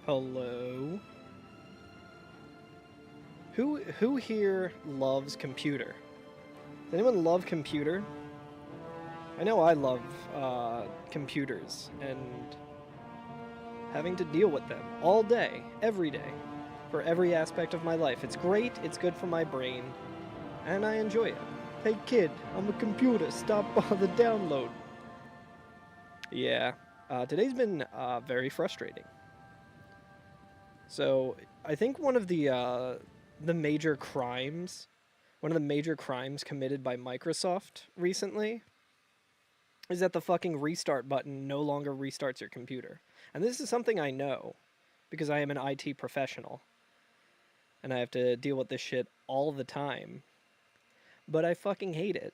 Hello? Who here loves computer? Does anyone love computer? I know I love computers and having to deal with them all day, every day, for every aspect of my life. It's great, it's good for my brain, and I enjoy it. Hey kid, I'm a computer, stop the download. Yeah, today's been very frustrating. So, I think one of the major crimes, one of the major crimes committed by Microsoft recently is that the fucking restart button no longer restarts your computer. And this is something I know, because I am an IT professional, and I have to deal with this shit all the time. But I fucking hate it.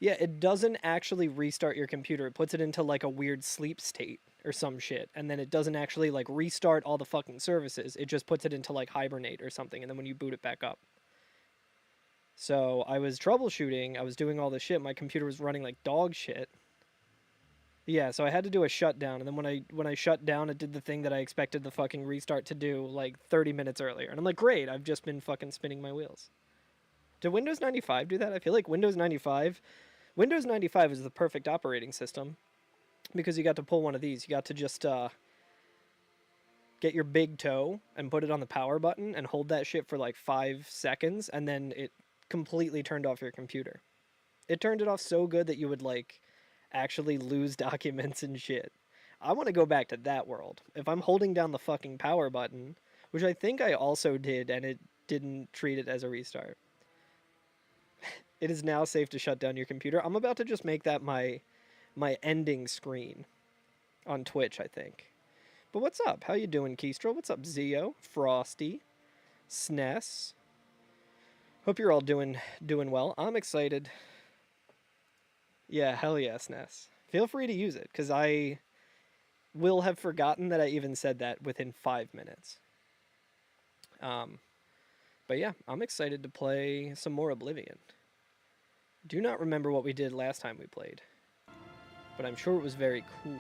Yeah, it doesn't actually restart your computer. It puts it into like a weird sleep state or some shit, and then it doesn't actually like restart all the fucking services. It just puts it into like hibernate or something, and then when you boot it back up. So I was troubleshooting, I was doing all this shit, my computer was running like dog shit. Yeah, so I had to do a shutdown, and then when I shut down, it did the thing that I expected the fucking restart to do like 30 minutes earlier. And I'm like, great, I've just been fucking spinning my wheels. Did Windows 95 do that? I feel like Windows 95 is the perfect operating system because you got to pull one of these. You got to just get your big toe and put it on the power button and hold that shit for like 5 seconds, and then it completely turned off your computer. It turned it off so good that you would like actually lose documents and shit. I want to go back to that world. If I'm holding down the fucking power button, which I think I also did, and it didn't treat it as a restart. It is now safe to shut down your computer. I'm about to just make that my ending screen on Twitch, I think. But what's up? How you doing, Kestrel? What's up, Zio? Frosty? SNES? Hope you're all doing well. I'm excited. Yeah, hell yeah, SNES. Feel free to use it, because I will have forgotten that I even said that within 5 minutes. But yeah, I'm excited to play some more Oblivion. Do not remember what we did last time we played, but I'm sure it was very cool.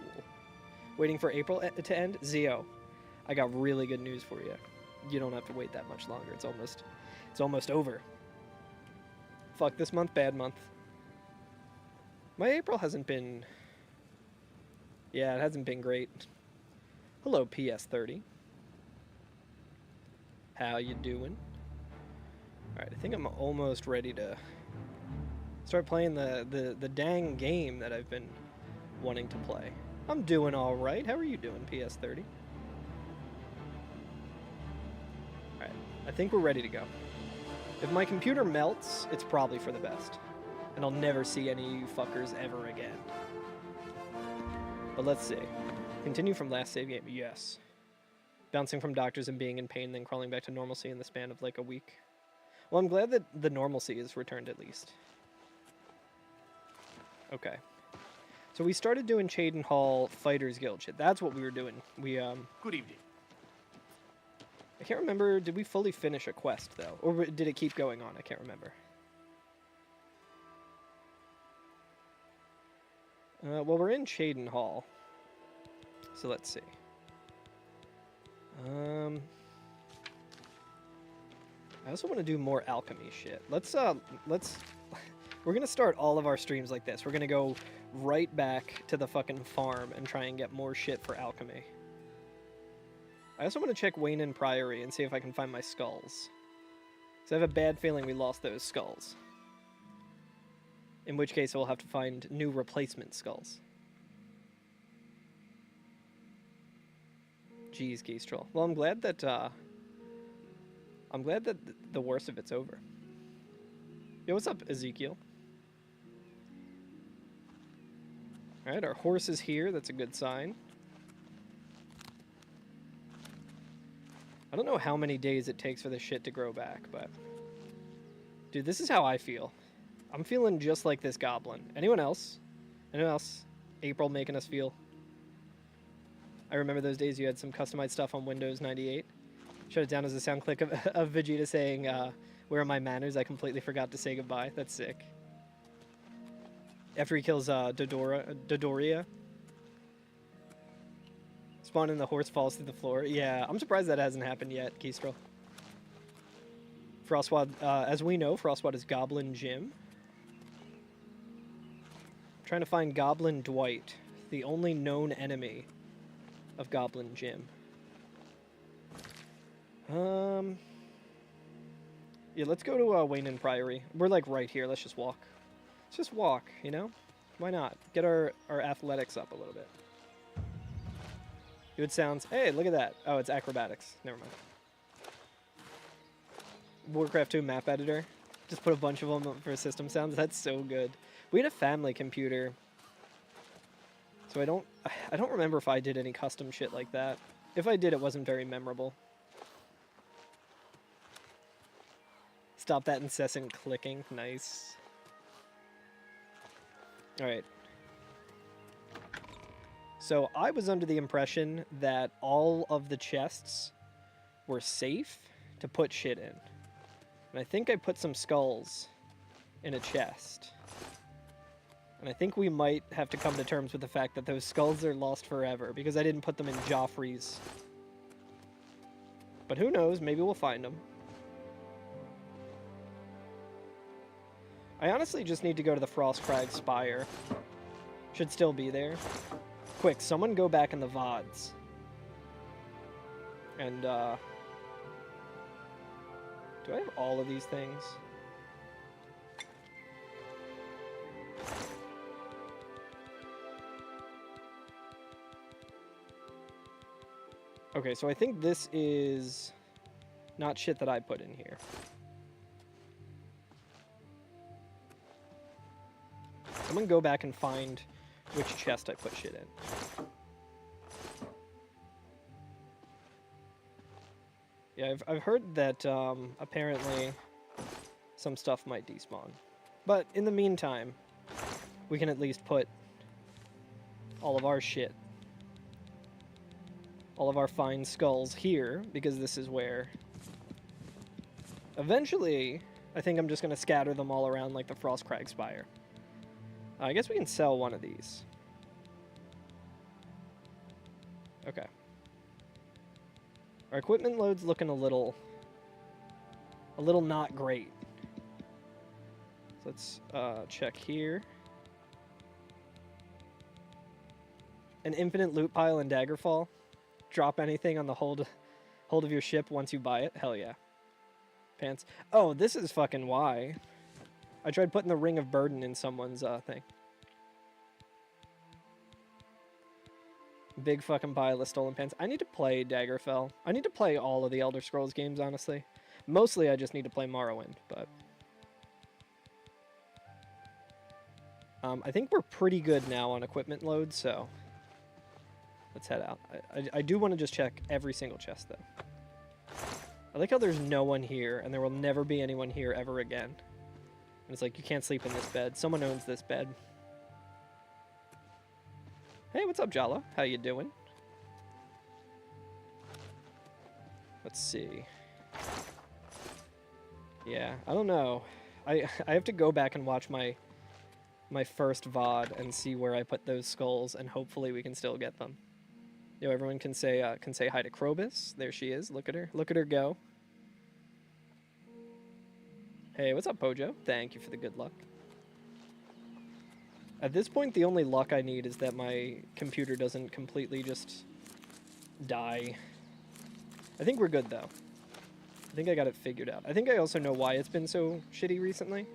Waiting for April to end? Zio, I got really good news for you. You don't have to wait that much longer. It's almost over. Fuck this month, bad month. My April hasn't been... Yeah, it hasn't been great. Hello, PS30. How you doing? Alright, I think I'm almost ready to start playing the dang game that I've been wanting to play. I'm doing alright. How are you doing, PS30? Alright, I think we're ready to go. If my computer melts, it's probably for the best. And I'll never see any of you fuckers ever again. But let's see. Continue from last save game. Yes. Bouncing from doctors and being in pain, then crawling back to normalcy in the span of like a week. Well, I'm glad that the normalcy is returned at least. Okay. So we started doing Chaden Hall Fighters Guild shit. That's what we were doing. We, Good evening. I can't remember, did we fully finish a quest, though? Or did it keep going on? I can't remember. Well, we're in Chaden Hall. So let's see. I also want to do more alchemy shit. Let's we're gonna start all of our streams like this. We're gonna go right back to the fucking farm and try and get more shit for alchemy. I also want to check Wayne and Priory and see if I can find my skulls. So I have a bad feeling we lost those skulls. In which case we'll have to find new replacement skulls. Jeez, Kestrel. Well, I'm glad that the worst of it's over. Yo, what's up, Ezekiel? Alright, our horse is here. That's a good sign. I don't know how many days it takes for this shit to grow back, but... Dude, this is how I feel. I'm feeling just like this goblin. Anyone else? Anyone else? April making us feel? I remember those days you had some customized stuff on Windows 98. Shut it down as a sound clip of Vegeta saying, where are my manners? I completely forgot to say goodbye. That's sick. After he kills Dodoria. spawn and the horse falls through the floor. Yeah, I'm surprised that hasn't happened yet, Kestrel. Frostwad, as we know, Frostwad is Goblin Jim. Trying to find Goblin Dwight, the only known enemy of Goblin Jim. Yeah, let's go to Wayne and Priory. We're like right here. Let's just walk. Let's just walk, you know? Why not? Get our athletics up a little bit. Good sounds. Hey, look at that. Oh, it's acrobatics. Never mind. Warcraft 2 map editor. Just put a bunch of them for system sounds. That's so good. We had a family computer. So I don't remember if I did any custom shit like that. If I did, it wasn't very memorable. Stop that incessant clicking. Nice. Alright. So I was under the impression that all of the chests were safe to put shit in. And I think I put some skulls in a chest. And I think we might have to come to terms with the fact that those skulls are lost forever because I didn't put them in Joffrey's. But who knows, maybe we'll find them. I honestly just need to go to the Frostcrag Spire. Should still be there. Quick, someone go back in the VODs. And, do I have all of these things? Okay, so I think this is not shit that I put in here. Someone go back and find which chest I put shit in. Yeah, I've heard that apparently some stuff might despawn. But in the meantime, we can at least put all of our shit, all of our fine skulls here, because this is where eventually I think I'm just going to scatter them all around like the Frostcrag Spire. I guess we can sell one of these. Okay. Our equipment load's looking a little not great. So let's check here. An infinite loot pile in Daggerfall. Drop anything on the hold of your ship once you buy it. Hell yeah. Pants. Oh, this is fucking why. I tried putting the Ring of Burden in someone's thing. Big fucking pile of stolen pants. I need to play Daggerfell. I need to play all of the Elder Scrolls games, honestly. Mostly I just need to play Morrowind, but... I think we're pretty good now on equipment load, so... Let's head out. I do want to just check every single chest, though. I like how there's no one here, and there will never be anyone here ever again. And it's like, you can't sleep in this bed. Someone owns this bed. Hey, what's up, Jala? How you doing? Let's see. Yeah, I don't know. I have to go back and watch my first VOD and see where I put those skulls, and hopefully we can still get them. Yo, everyone can say hi to Krobus. There she is. Look at her. Look at her go. Hey, what's up, Pojo? Thank you for the good luck. At this point, the only luck I need is that my computer doesn't completely just die. I think we're good, though. I think I got it figured out. I think I also know why it's been so shitty recently.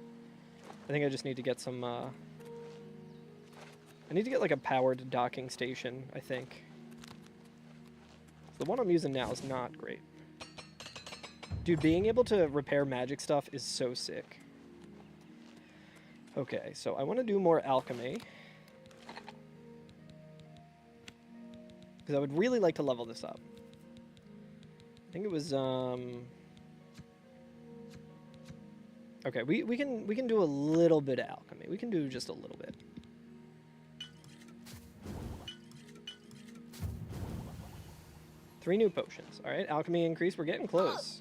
I think I just need to get some, I need to get, like, a powered docking station, I think. The one I'm using now is not great. Dude, being able to repair magic stuff is so sick. Okay, so I want to do more alchemy. Because I would really like to level this up. I think it was, okay, we can do a little bit of alchemy. We can do just a little bit. Three new potions. All right, alchemy increase. We're getting close.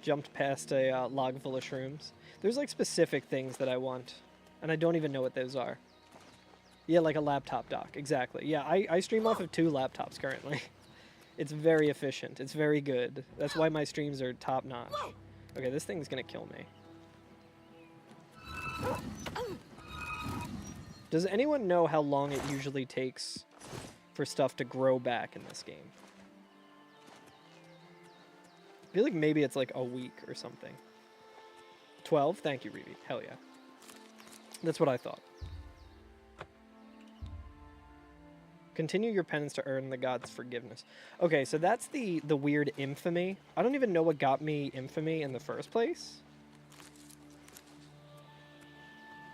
Jumped past a log full of shrooms. There's like specific things that I want, and I don't even know what those are. Yeah, like a laptop dock. Exactly. Yeah, I stream off of 2 laptops currently. It's very efficient. It's very good. That's why my streams are top notch. Okay, this thing's gonna kill me. Does anyone know how long it usually takes for stuff to grow back in this game? I feel like maybe it's like a week or something. 12? Thank you, Reedy. Hell yeah. That's what I thought. Continue your penance to earn the god's forgiveness. Okay, so that's the weird infamy. I don't even know what got me infamy in the first place.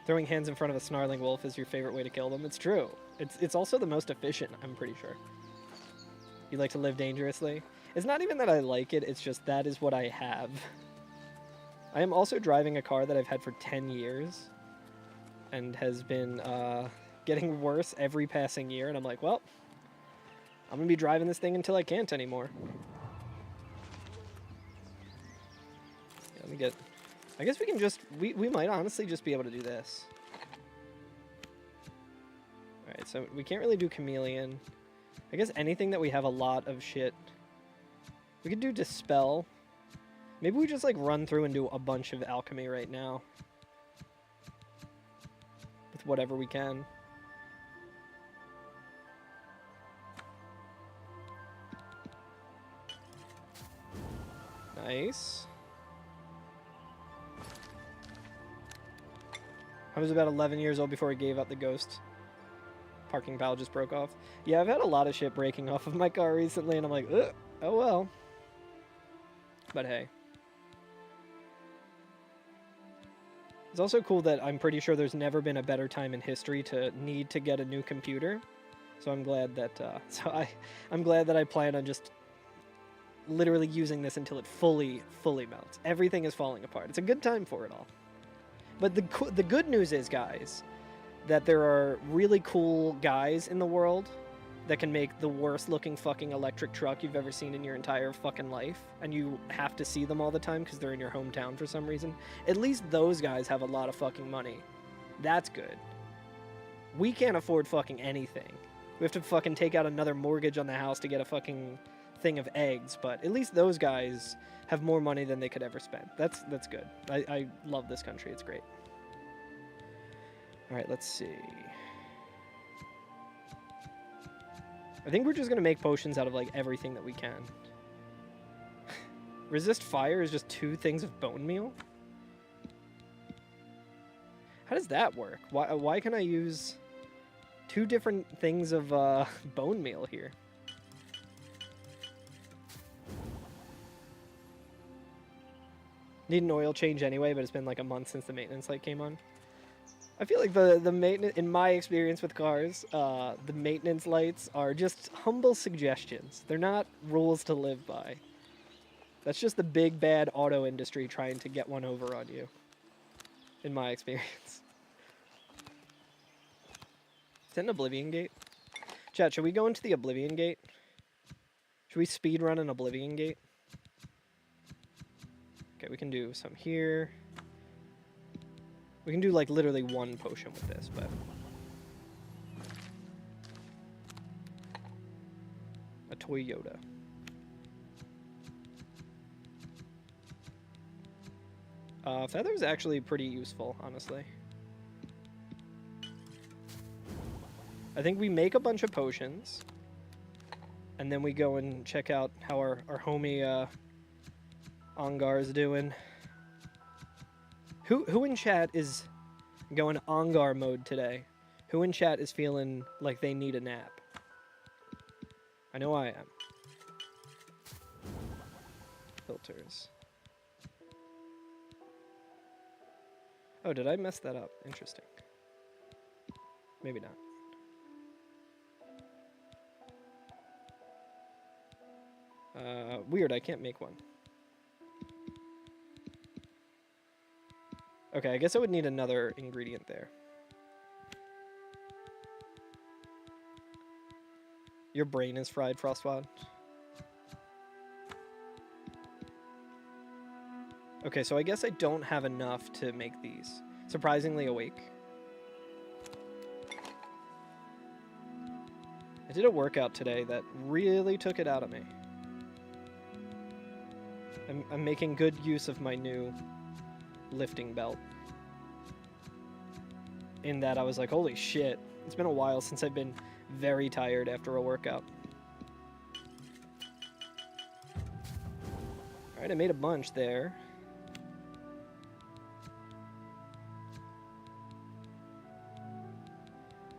Throwing hands in front of a snarling wolf is your favorite way to kill them. It's true. It's also the most efficient, I'm pretty sure. You like to live dangerously? It's not even that I like it, it's just that is what I have. I am also driving a car that I've had for 10 years and has been getting worse every passing year, and I'm like, well, I'm gonna be driving this thing until I can't anymore. Yeah, let me get... I guess we can just... We might honestly just be able to do this. Alright, so we can't really do Chameleon. I guess anything that we have a lot of shit... We could do Dispel. Maybe we just, like, run through and do a bunch of alchemy right now. With whatever we can. Nice. I was about 11 years old before I gave up the ghost. Parking valve just broke off. Yeah, I've had a lot of shit breaking off of my car recently, and I'm like, ugh, oh well. But hey. It's also cool that I'm pretty sure there's never been a better time in history to need to get a new computer. So I'm glad that, I'm glad that I plan on just literally using this until it fully melts. Everything is falling apart. It's a good time for it all. But the good news is, guys, that there are really cool guys in the world that can make the worst looking fucking electric truck you've ever seen in your entire fucking life, and you have to see them all the time because they're in your hometown for some reason. At least those guys have a lot of fucking money. That's good. We can't afford fucking anything. We have to fucking take out another mortgage on the house to get a fucking thing of eggs, but at least those guys have more money than they could ever spend. That's good. I love this country. It's great. All right, let's see. I think we're just going to make potions out of, like, everything that we can. Resist fire is just 2 things of bone meal? How does that work? Why can I use 2 different things of bone meal here? Need an oil change anyway, but it's been like a month since the maintenance light came on. I feel like the maintenance, in my experience with cars, the maintenance lights are just humble suggestions. They're not rules to live by. That's just the big bad auto industry trying to get one over on you, in my experience. Is that an Oblivion gate? Chat, should we go into the Oblivion gate? Should we speedrun an Oblivion gate? Okay, we can do some here. We can do, like, literally 1 potion with this, but... A toy Yoda. Feather's actually pretty useful, honestly. I think we make a bunch of potions, and then we go and check out how our homie, Ongar is doing. Who in chat is going Ongar mode today? Who in chat is feeling like they need a nap? I know I am. Filters. Oh, did I mess that up? Interesting. Maybe not. Weird, I can't make one. Okay, I guess I would need another ingredient there. Your brain is fried, Frostwad. Okay, so I guess I don't have enough to make these. Surprisingly awake. I did a workout today that really took it out of me. I'm making good use of my new lifting belt. In that I was like, holy shit, it's been a while since I've been very tired after a workout. Alright, I made a bunch there.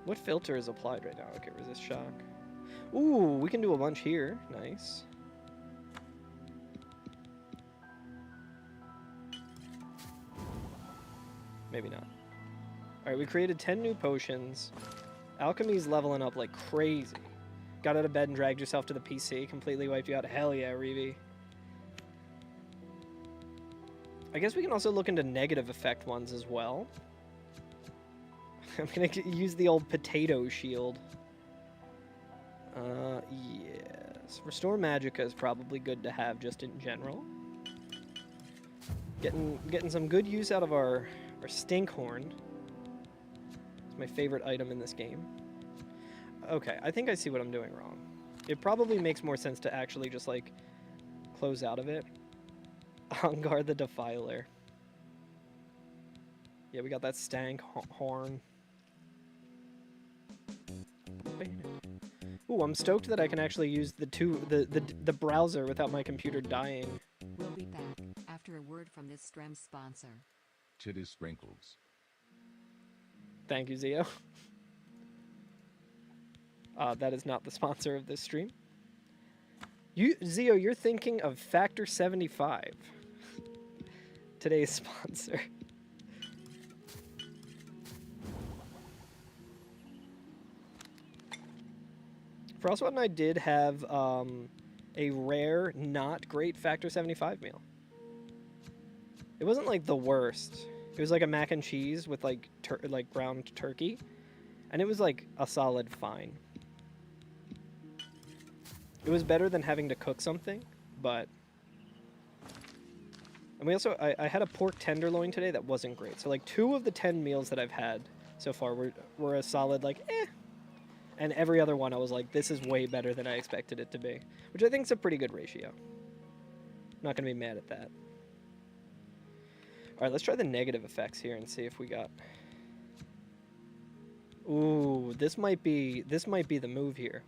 What filter is applied right now? Okay, resist shock. Ooh, we can do a bunch here. Nice. Maybe not. Alright, we created 10 new potions. Alchemy's leveling up like crazy. Got out of bed and dragged yourself to the PC. Completely wiped you out. Hell yeah, Reeve. I guess we can also look into negative effect ones as well. I'm gonna use the old potato shield. Yes. Restore Magicka is probably good to have just in general. Getting some good use out of our Stinkhorn. It's my favorite item in this game. Okay, I think I see what I'm doing wrong. It probably makes more sense to actually just, like, close out of it. Ongar the Defiler. Yeah, we got that Stinkhorn. Ooh, I'm stoked that I can actually use the browser without my computer dying. We'll be back after a word from this stream sponsor. Chitty Sprinkles. Thank you, Zio. That is not the sponsor of this stream. Zio, you're thinking of Factor 75. Today's sponsor. Frostwat and I did have a rare, not great Factor 75 meal. It wasn't like the worst. It was like a mac and cheese with like ground turkey, and it was like a solid fine. It was better than having to cook something, but... And we also, I had a pork tenderloin today that wasn't great. So like 2 of the 10 meals that I've had so far were a solid like, eh. And every other one I was like, this is way better than I expected it to be. Which I think is a pretty good ratio. Not going to be mad at that. Alright, let's try the negative effects here and see if we got... Ooh, this might be the move here.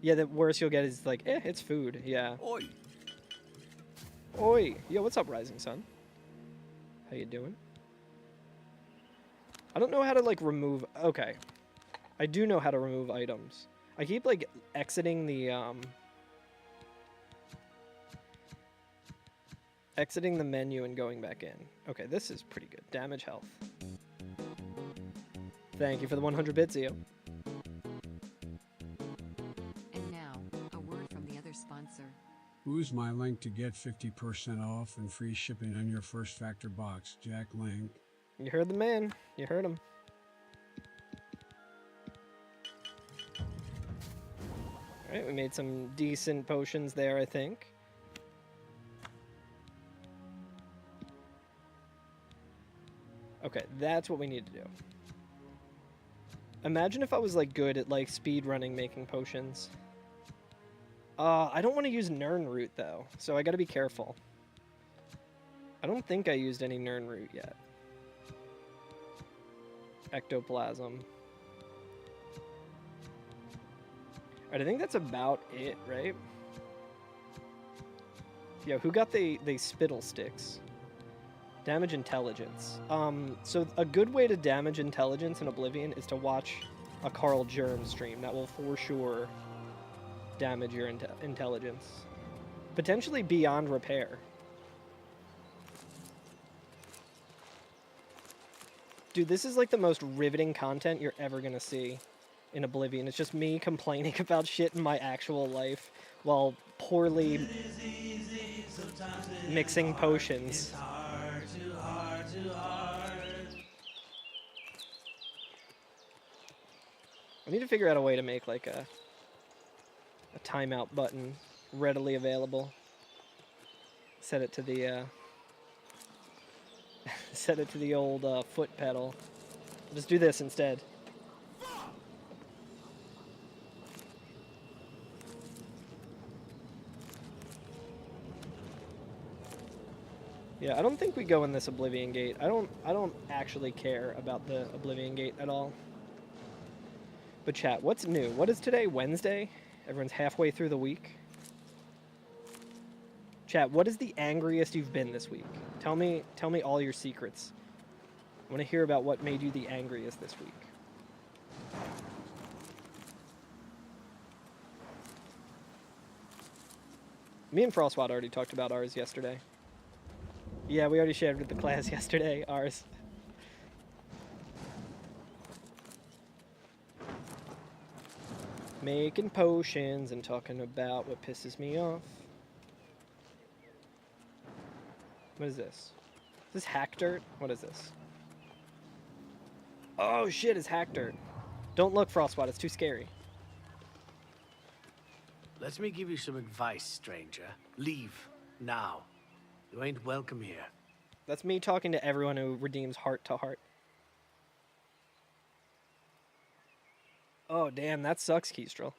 Yeah, the worst you'll get is like, eh, it's food. Yeah. Oi! Oi! Yo, what's up, Rising Sun? How you doing? I don't know how to, like, remove... Okay. I do know how to remove items. I keep, like, exiting the, exiting the menu and going back in. Okay, this is pretty good. Damage health. Thank you for the 100 bits, Zio. And now, a word from the other sponsor. Use my link to get 50% off and free shipping on your first Factor box. Jack Link. You heard the man. You heard him. Alright, we made some decent potions there, I think. Okay, that's what we need to do. Imagine if I was, like, good at, like, speedrunning making potions. I don't want to use Nirnroot, though, so I gotta be careful. I don't think I used any Nirnroot yet. Ectoplasm. Alright, I think that's about it, right? Yo, who got the spittle sticks? Damage intelligence. So a good way to damage intelligence in Oblivion is to watch a Carl Germ stream. That will for sure damage your intelligence. Potentially beyond repair. Dude, this is like the most riveting content you're ever gonna see in Oblivion. It's just me complaining about shit in my actual life while poorly mixing potions. I need to figure out a way to make like a timeout button readily available. Set it to the set it to the old foot pedal. Just do this instead. Yeah, I don't think we go in this Oblivion Gate. I don't actually care about the Oblivion Gate at all. But chat, what's new? What is today? Wednesday? Everyone's halfway through the week. Chat, what is the angriest you've been this week? Tell me all your secrets. I want to hear about what made you the angriest this week. Me and Frostwad already talked about ours yesterday. Yeah, we already shared with the class yesterday, ours. Making potions and talking about what pisses me off. What is this? Is this hack dirt? What is this? Oh shit, it's hack dirt. Don't look, Frostwad, it's too scary. Let me give you some advice, stranger. Leave, now. You ain't welcome here. That's me talking to everyone who redeems heart to heart. Oh damn, that sucks, Kestrel.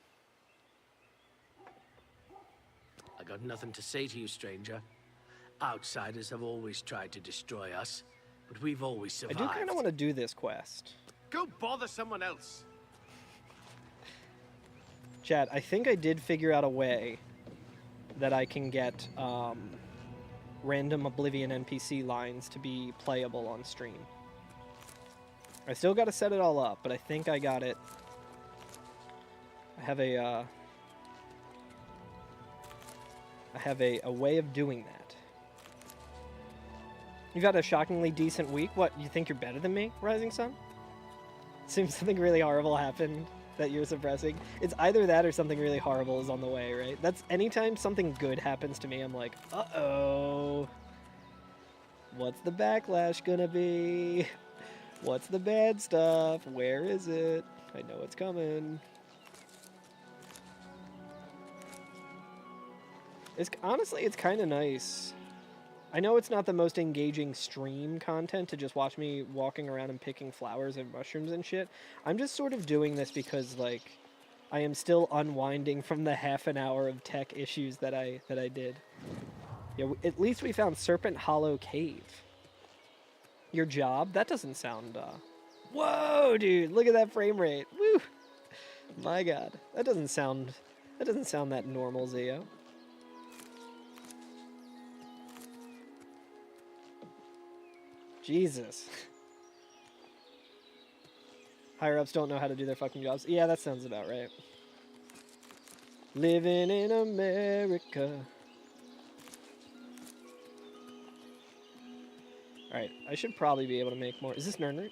I got nothing to say to you, stranger. Outsiders have always tried to destroy us, but we've always survived. I do kind of want to do this quest. Go bother someone else. Chat, I think I did figure out a way that I can get random Oblivion NPC lines to be playable on stream. I still got to set it all up, but I think I got it. I have a way of doing that. You've had a shockingly decent week. What, you think you're better than me, Rising Sun? Seems something really horrible happened that you're suppressing. It's either that or something really horrible is on the way, right? That's anytime something good happens to me, I'm like, uh-oh. What's the backlash gonna be? What's the bad stuff? Where is it? I know it's coming. Honestly, it's kind of nice. I know it's not the most engaging stream content to just watch me walking around and picking flowers and mushrooms and shit. I'm just sort of doing this because, like, I am still unwinding from the half an hour of tech issues that I did. Yeah, at least we found Serpent Hollow Cave. Your job? That doesn't sound, Whoa, dude! Look at that frame rate! Woo! My god. That doesn't sound that normal, Zio. Jesus. Higher-ups don't know how to do their fucking jobs. Yeah, that sounds about right. Living in America. Alright, I should probably be able to make more. Is this Nernert?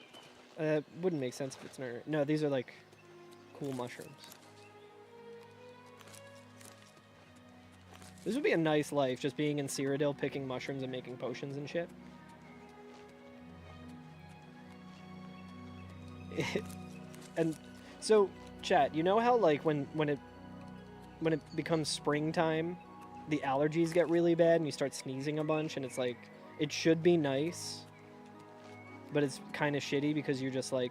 Wouldn't make sense if it's Nernert. No, these are like cool mushrooms. This would be a nice life, just being in Cyrodiil, picking mushrooms and making potions and shit. And so, chat, you know how like when it becomes springtime, the allergies get really bad and you start sneezing a bunch, and it's like it should be nice, but it's kind of shitty because you're just like,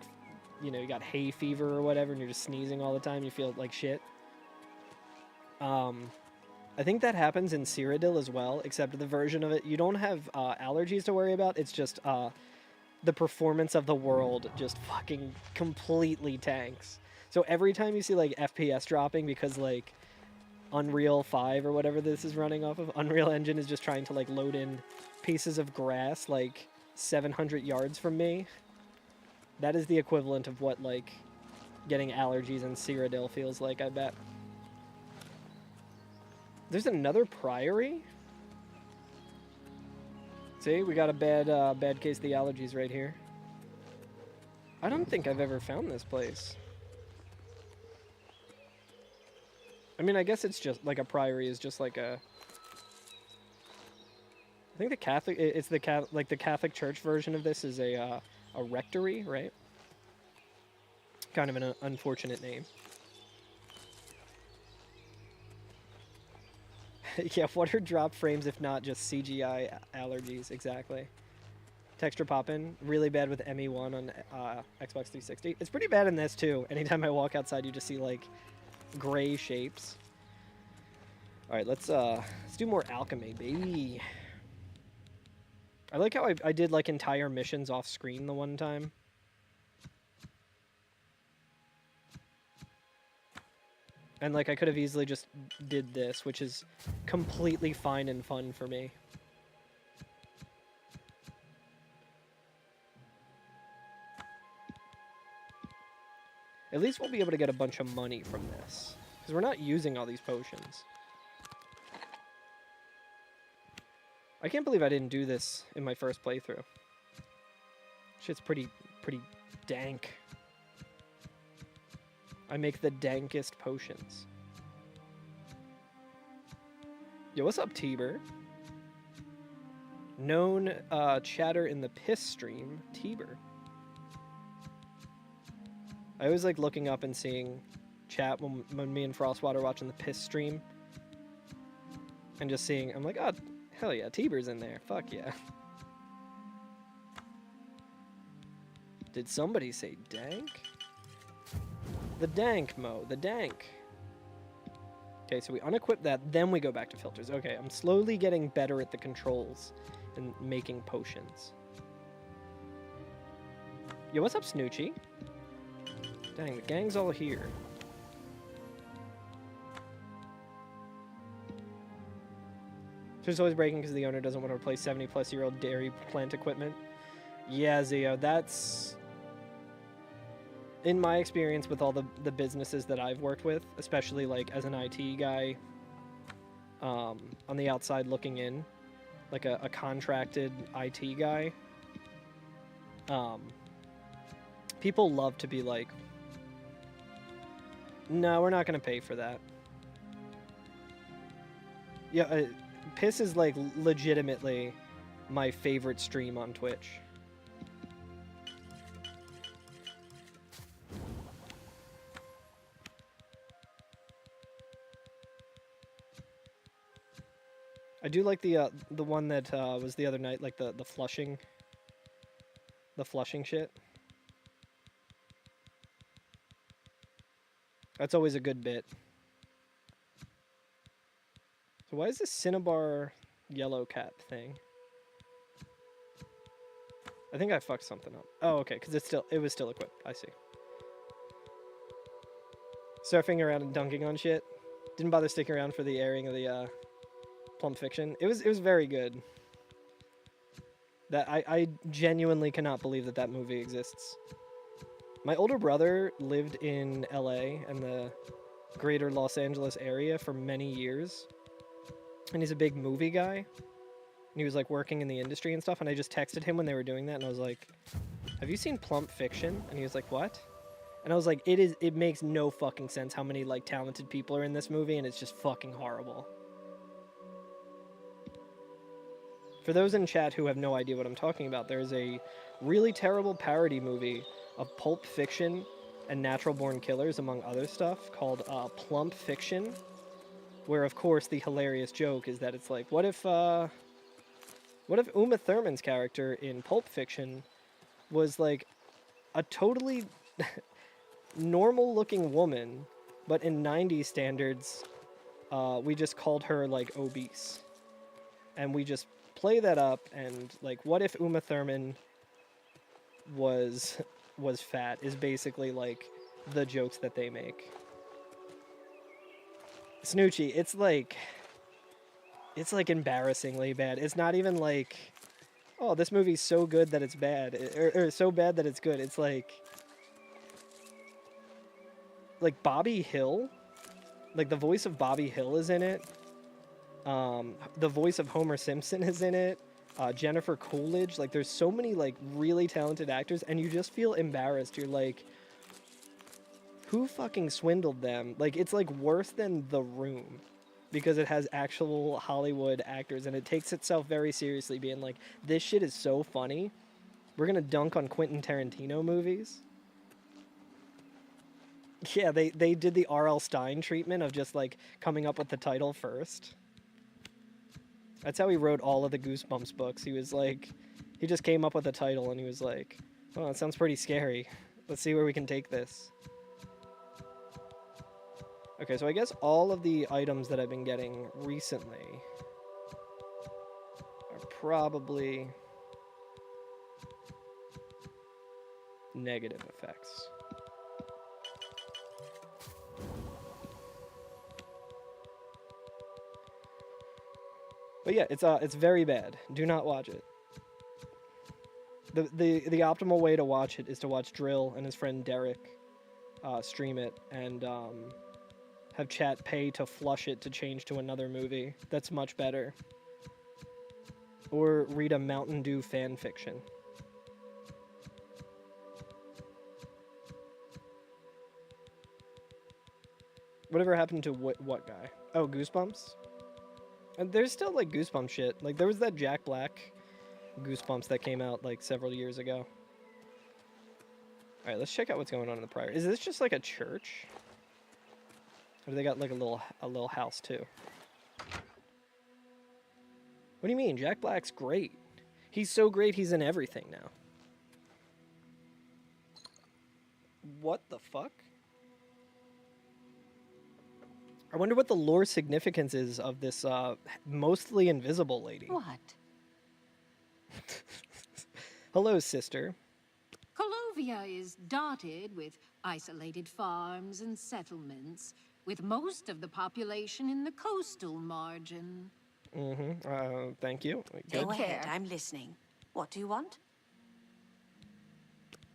you know, you got hay fever or whatever, and you're just sneezing all the time. You feel like shit. I think that happens in Cyrodiil as well, except the version of it you don't have allergies to worry about. It's just the performance of the world just fucking completely tanks. So every time you see like FPS dropping because like Unreal 5 or whatever this is running off of, Unreal Engine is just trying to like load in pieces of grass like 700 yards from me. That is the equivalent of what like getting allergies in Cyrodiil feels like, I bet. There's another priory? See, we got a bad case of the allergies right here. I don't think I've ever found this place. I mean, I guess it's just like a priory is just like a. I think the Catholic, it's the Catholic Church version of this is a rectory, right? Kind of an unfortunate name. Yeah, what are drop frames if not just CGI allergies? Exactly. Texture poppin', really bad with ME1 on Xbox 360. It's pretty bad in this too. Anytime I walk outside, you just see like gray shapes. All right, let's do more alchemy, baby. I like how I did like entire missions off screen the one time. And like I could have easily just did this, which is completely fine and fun for me. At least we'll be able to get a bunch of money from this. Because we're not using all these potions. I can't believe I didn't do this in my first playthrough. Shit's pretty dank. I make the dankest potions. Yo, what's up, Tiber? Known chatter in the piss stream, Tiber. I always like looking up and seeing chat when me and Frostwater are watching the piss stream. And just seeing, I'm like, oh, hell yeah, Tiber's in there. Fuck yeah. Did somebody say dank? The dank, Mo. The dank. Okay, so we unequip that, then we go back to filters. Okay, I'm slowly getting better at the controls and making potions. Yo, what's up, Snoochie? Dang, the gang's all here. So it's always breaking because the owner doesn't want to replace 70-plus-year-old dairy plant equipment. Yeah, Zio, that's... In my experience with all the businesses that I've worked with, especially like as an IT guy, on the outside looking in, like a contracted IT guy, people love to be like, no, we're not going to pay for that. Yeah, Piss is like legitimately my favorite stream on Twitch. I do like the one that was the other night, like the flushing shit. That's always a good bit. So why is this Cinnabar yellow cat thing? I think I fucked something up. Oh, okay, because it was still equipped. I see. Surfing around and dunking on shit. Didn't bother sticking around for the airing of the Plump Fiction. It was very good. That I genuinely cannot believe that movie exists. My older brother lived in LA and the greater Los Angeles area for many years. And he's a big movie guy. And he was like working in the industry and stuff, and I just texted him when they were doing that and I was like, "Have you seen Plump Fiction?" And he was like, "What?" And I was like, it makes no fucking sense how many like talented people are in this movie, and it's just fucking horrible. For those in chat who have no idea what I'm talking about, there's a really terrible parody movie of Pulp Fiction and Natural Born Killers, among other stuff, called Plump Fiction, where, of course, the hilarious joke is that it's like, what if Uma Thurman's character in Pulp Fiction was, like, a totally normal-looking woman, but in 90s standards, we just called her, like, obese. And we just play that up, and, like, what if Uma Thurman was fat is basically, like, the jokes that they make. Snoochie, it's like embarrassingly bad. It's not even like, oh, this movie's so good that it's bad, or so bad that it's good. It's like Bobby Hill, like the voice of Bobby Hill is in it. The voice of Homer Simpson is in it. Jennifer Coolidge, like there's so many like really talented actors, and you just feel embarrassed. You're like, who fucking swindled them? Like, it's like worse than The Room, because it has actual Hollywood actors, and it takes itself very seriously, being like, this shit is so funny, we're gonna dunk on Quentin Tarantino movies. Yeah, they did the R.L. Stine treatment of just like coming up with the title first. That's how he wrote all of the Goosebumps books. He was like, he just came up with a title and he was like, oh, it sounds pretty scary. Let's see where we can take this. Okay, so I guess all of the items that I've been getting recently are probably... negative effects. But yeah, it's very bad. Do not watch it. The optimal way to watch it is to watch Drill and his friend Derek stream it and have chat pay to flush it to change to another movie. That's much better. Or read a Mountain Dew fan fiction. Whatever happened to what guy? Oh, Goosebumps? And there's still like Goosebumps shit. Like there was that Jack Black Goosebumps that came out like several years ago. Alright, let's check out what's going on in the Priory. Is this just like a church? Or do they got like a little house too? What do you mean? Jack Black's great. He's so great he's in everything now. What the fuck? I wonder what the lore significance is of this mostly invisible lady. What? Hello, sister. Colovia is dotted with isolated farms and settlements, with most of the population in the coastal margin. Thank you. Go Good. ahead, I'm listening. What do you want?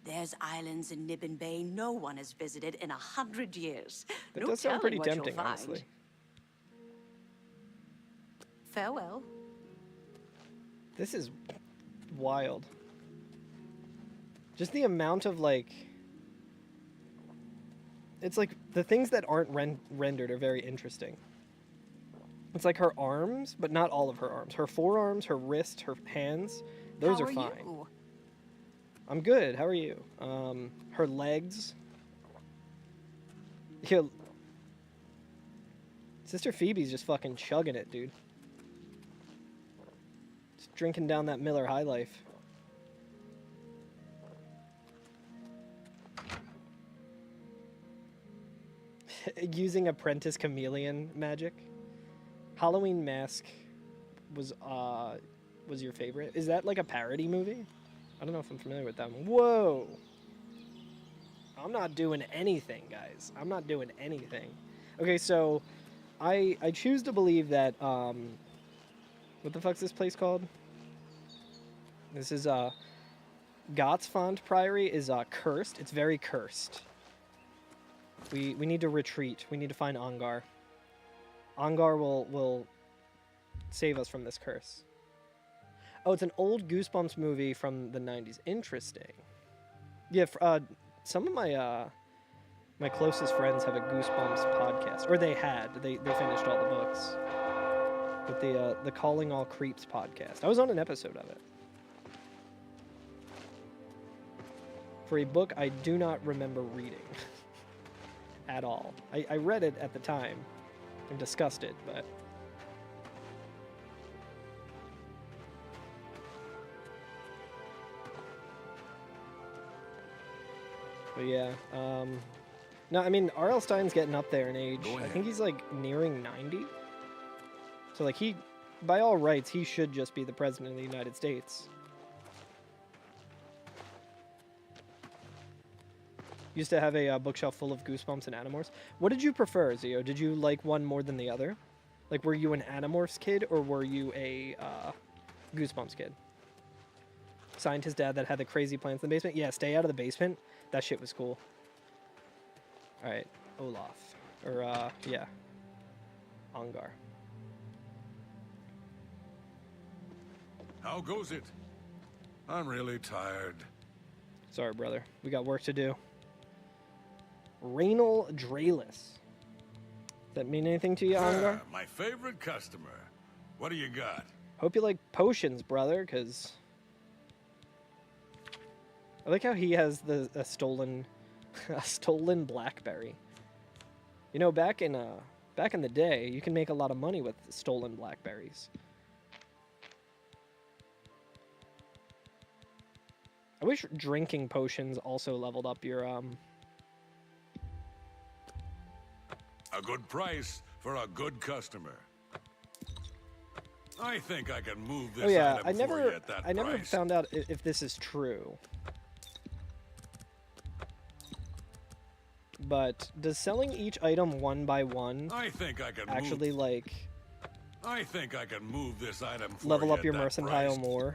There's islands in Nibbin Bay no one has visited in 100 years. That No does sound telling pretty what you'll tempting, find. honestly. Farewell. This is wild. Just the amount of, like... It's like, the things that aren't rendered are very interesting. It's like her arms, but not all of her arms. Her forearms, her wrists, her hands, those How are fine. You? I'm good. How are you? Her legs. Yeah. Sister Phoebe's just fucking chugging it, dude. Just drinking down that Miller High Life. Using Apprentice Chameleon magic. Halloween Mask was your favorite. Is that like a parody movie? I don't know if I'm familiar with that one. Whoa! I'm not doing anything, guys. I'm not doing anything. Okay, so I choose to believe that what the fuck's this place called? This is Gotsfond Priory is cursed. It's very cursed. We need to retreat. We need to find Ongar. Ongar will save us from this curse. Oh, it's an old Goosebumps movie from the 90s. Interesting. Yeah, some of my my closest friends have a Goosebumps podcast, or they had. They finished all the books. With the Calling All Creeps podcast. I was on an episode of it. For a book I do not remember reading at all. I read it at the time and discussed it, but yeah, no, I mean, R.L. Stein's getting up there in age. I think he's, like, nearing 90. So, like, he, by all rights, he should just be the president of the United States. Used to have a bookshelf full of Goosebumps and Animorphs. What did you prefer, Zio? Did you like one more than the other? Like, were you an Animorphs kid, or were you a Goosebumps kid? Scientist dad that had the crazy plants in the basement? Yeah, stay out of the basement. That shit was cool. Alright, Olaf. Or, yeah. Ongar. How goes it? I'm really tired. Sorry, brother. We got work to do. Raynal Draelis. Does that mean anything to you, Ongar? My favorite customer. What do you got? Hope you like potions, brother, because I like how he has a stolen blackberry. You know, back in the day, you can make a lot of money with stolen blackberries. I wish drinking potions also leveled up your A good price for a good customer. I think I can move this Oh yeah, item I for never you at that I never price. found out if this is true. but does selling each item one by one I think I can actually move. like I think I can move this item for level you up at your that mercantile price. more?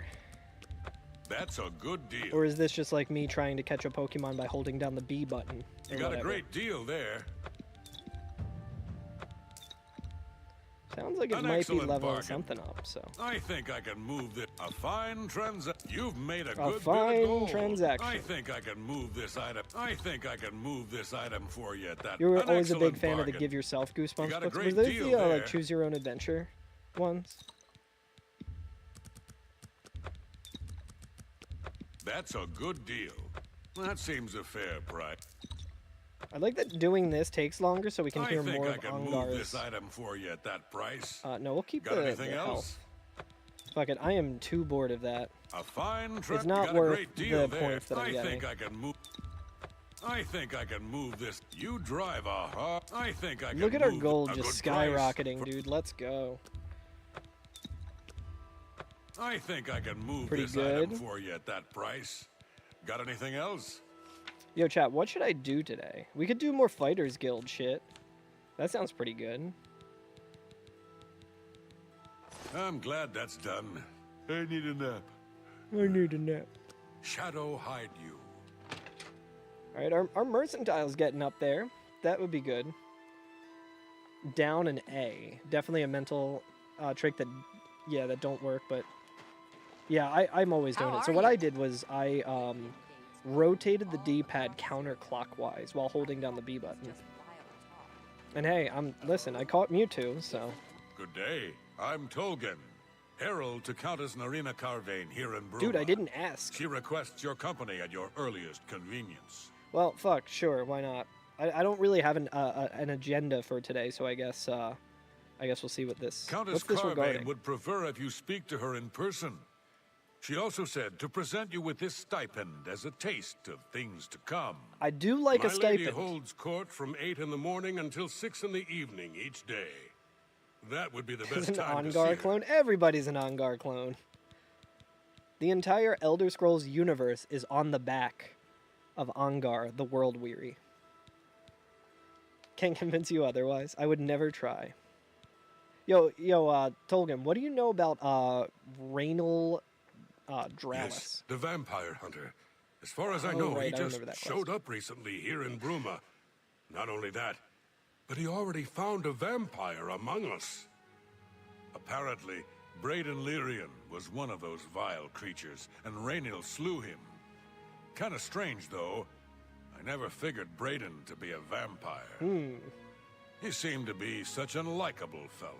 That's a good deal. Or is this just like me trying to catch a Pokemon by holding down the B button? You or got whatever? a great deal there. Sounds like it An might be excellent leveling bargain. something up, so. I think I can move this. A fine transaction. You've made a good bit fine of gold. transaction. I think I can move this item. I think I can move this item for you at that. You were An always a big excellent fan of the bargain. Give Yourself Goosebumps got a books. Were great those deal the like there. Choose Your Own Adventure ones? That's a good deal. That seems a fair price. I like that doing this takes longer so we can I hear think more I of can move this Angar's. item for you at that price. No, we'll keep Got the anything else? health. Fuck it, I am too bored of that. A fine It's not you got worth a great deal the there. points that I'm I think getting. I can move. I think I can move this. You drive a hard. I think I can Look at our move gold a just good price skyrocketing, for- dude. Let's go. I think I can move Pretty this item good. for you at that price. Got anything else? Yo, chat, what should I do today? We could do more Fighters Guild shit. That sounds pretty good. I'm glad that's done. I need a nap. I need a nap. Shadow hide you. Alright, our mercantile's getting up there. That would be good. Down an A. Definitely a mental trick that, yeah, that don't work, but... Yeah, I'm always doing How it. So are what you? I did was I rotated the D-pad counterclockwise while holding down the B button. And hey, listen, I caught Mewtwo, so... Good day. I'm Tolkien, herald to Countess Narina Carvane here in Bruma. Dude, I didn't ask. She requests your company at your earliest convenience. Well, fuck, sure, why not? I don't really have an agenda for today, so I guess we'll see what this... Countess what's this Carvane regarding? would prefer if you speak to her in person. She also said to present you with this stipend as a taste of things to come. I do like My a lady stipend. holds court from 8 in the morning until 6 in the evening each day. That would be the Is best an time to see Ongar her. clone? Everybody's an Ongar clone. The entire Elder Scrolls universe is on the back of Ongar, the World Weary. Can't convince you otherwise. I would never try. Yo, Tolkien, what do you know about Raynal Dralis? Yes, the vampire hunter. As far as I Oh, know, right, he I just remember that showed up recently here in Bruma. Not only that, but he already found a vampire among us. Apparently, Braden Lyrian was one of those vile creatures, and Raynil slew him. Kinda strange, though. I never figured Braden to be a vampire. He seemed to be such an likable fellow.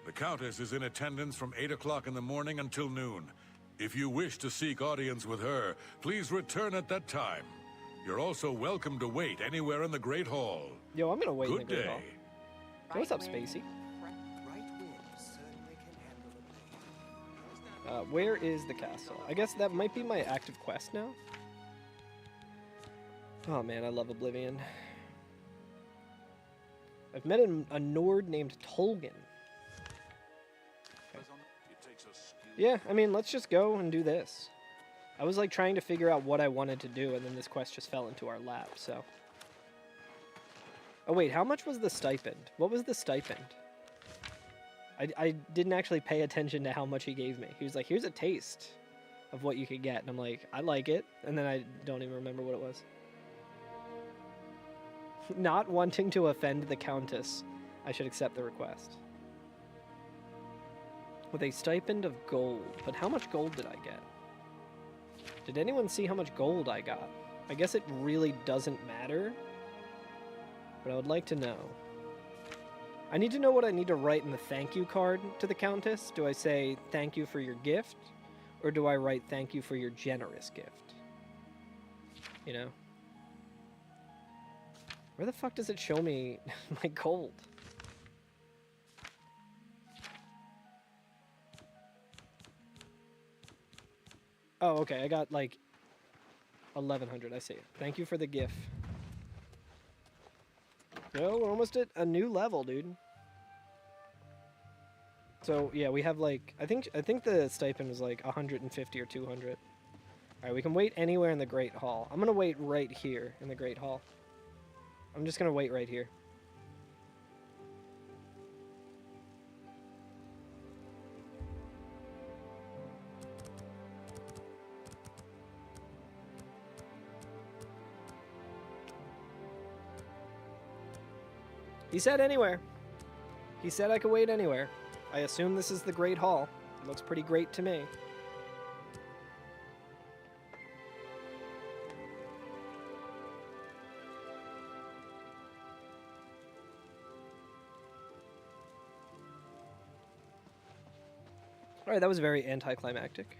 The Countess is in attendance from 8 o'clock in the morning until noon. If you wish to seek audience with her, please return at that time. You're also welcome to wait anywhere in the Great Hall. Yo, I'm gonna wait Good in the Great day. Hall. What's up, Spacey? Where is the castle? I guess that might be my active quest now. Oh man, I love Oblivion. I've met a Nord named Tolkien. Yeah, I mean, let's just go and do this. I was like trying to figure out what I wanted to do, and then this quest just fell into our lap, so. Oh wait, how much was the stipend? What was the stipend? I didn't actually pay attention to how much he gave me. He was like, here's a taste of what you could get. And I'm like, I like it. And then I don't even remember what it was. Not wanting to offend the Countess, I should accept the request. With a stipend of gold. But how much gold did I get? Did anyone see how much gold I got? I guess it really doesn't matter. But I would like to know. I need to know what I need to write in the thank you card to the Countess. Do I say thank you for your gift? Or do I write thank you for your generous gift? You know? Where the fuck does it show me my gold? Oh, okay, I got like 1,100, I see it. Thank you for the gift. Yo, we're almost at a new level, dude. So, yeah, we have like, I think the stipend was like 150 or 200. Alright, we can wait anywhere in the Great Hall. I'm gonna wait right here in the Great Hall. I'm just gonna wait right here. He said anywhere. He said I could wait anywhere. I assume this is the Great Hall. It looks pretty great to me. Alright, that was very anticlimactic.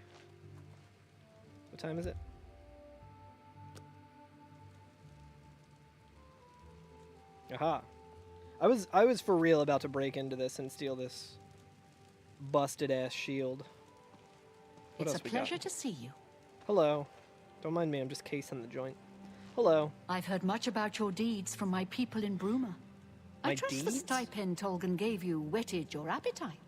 What time is it? Aha. I was for real about to break into this and steal this busted ass shield. What It's else a we got? pleasure to see you. Hello. Don't mind me, I'm just casing the joint. Hello. I've heard much about your deeds from my people in Bruma. My I trust the deeds? stipend Tolgan gave you whetted your appetite.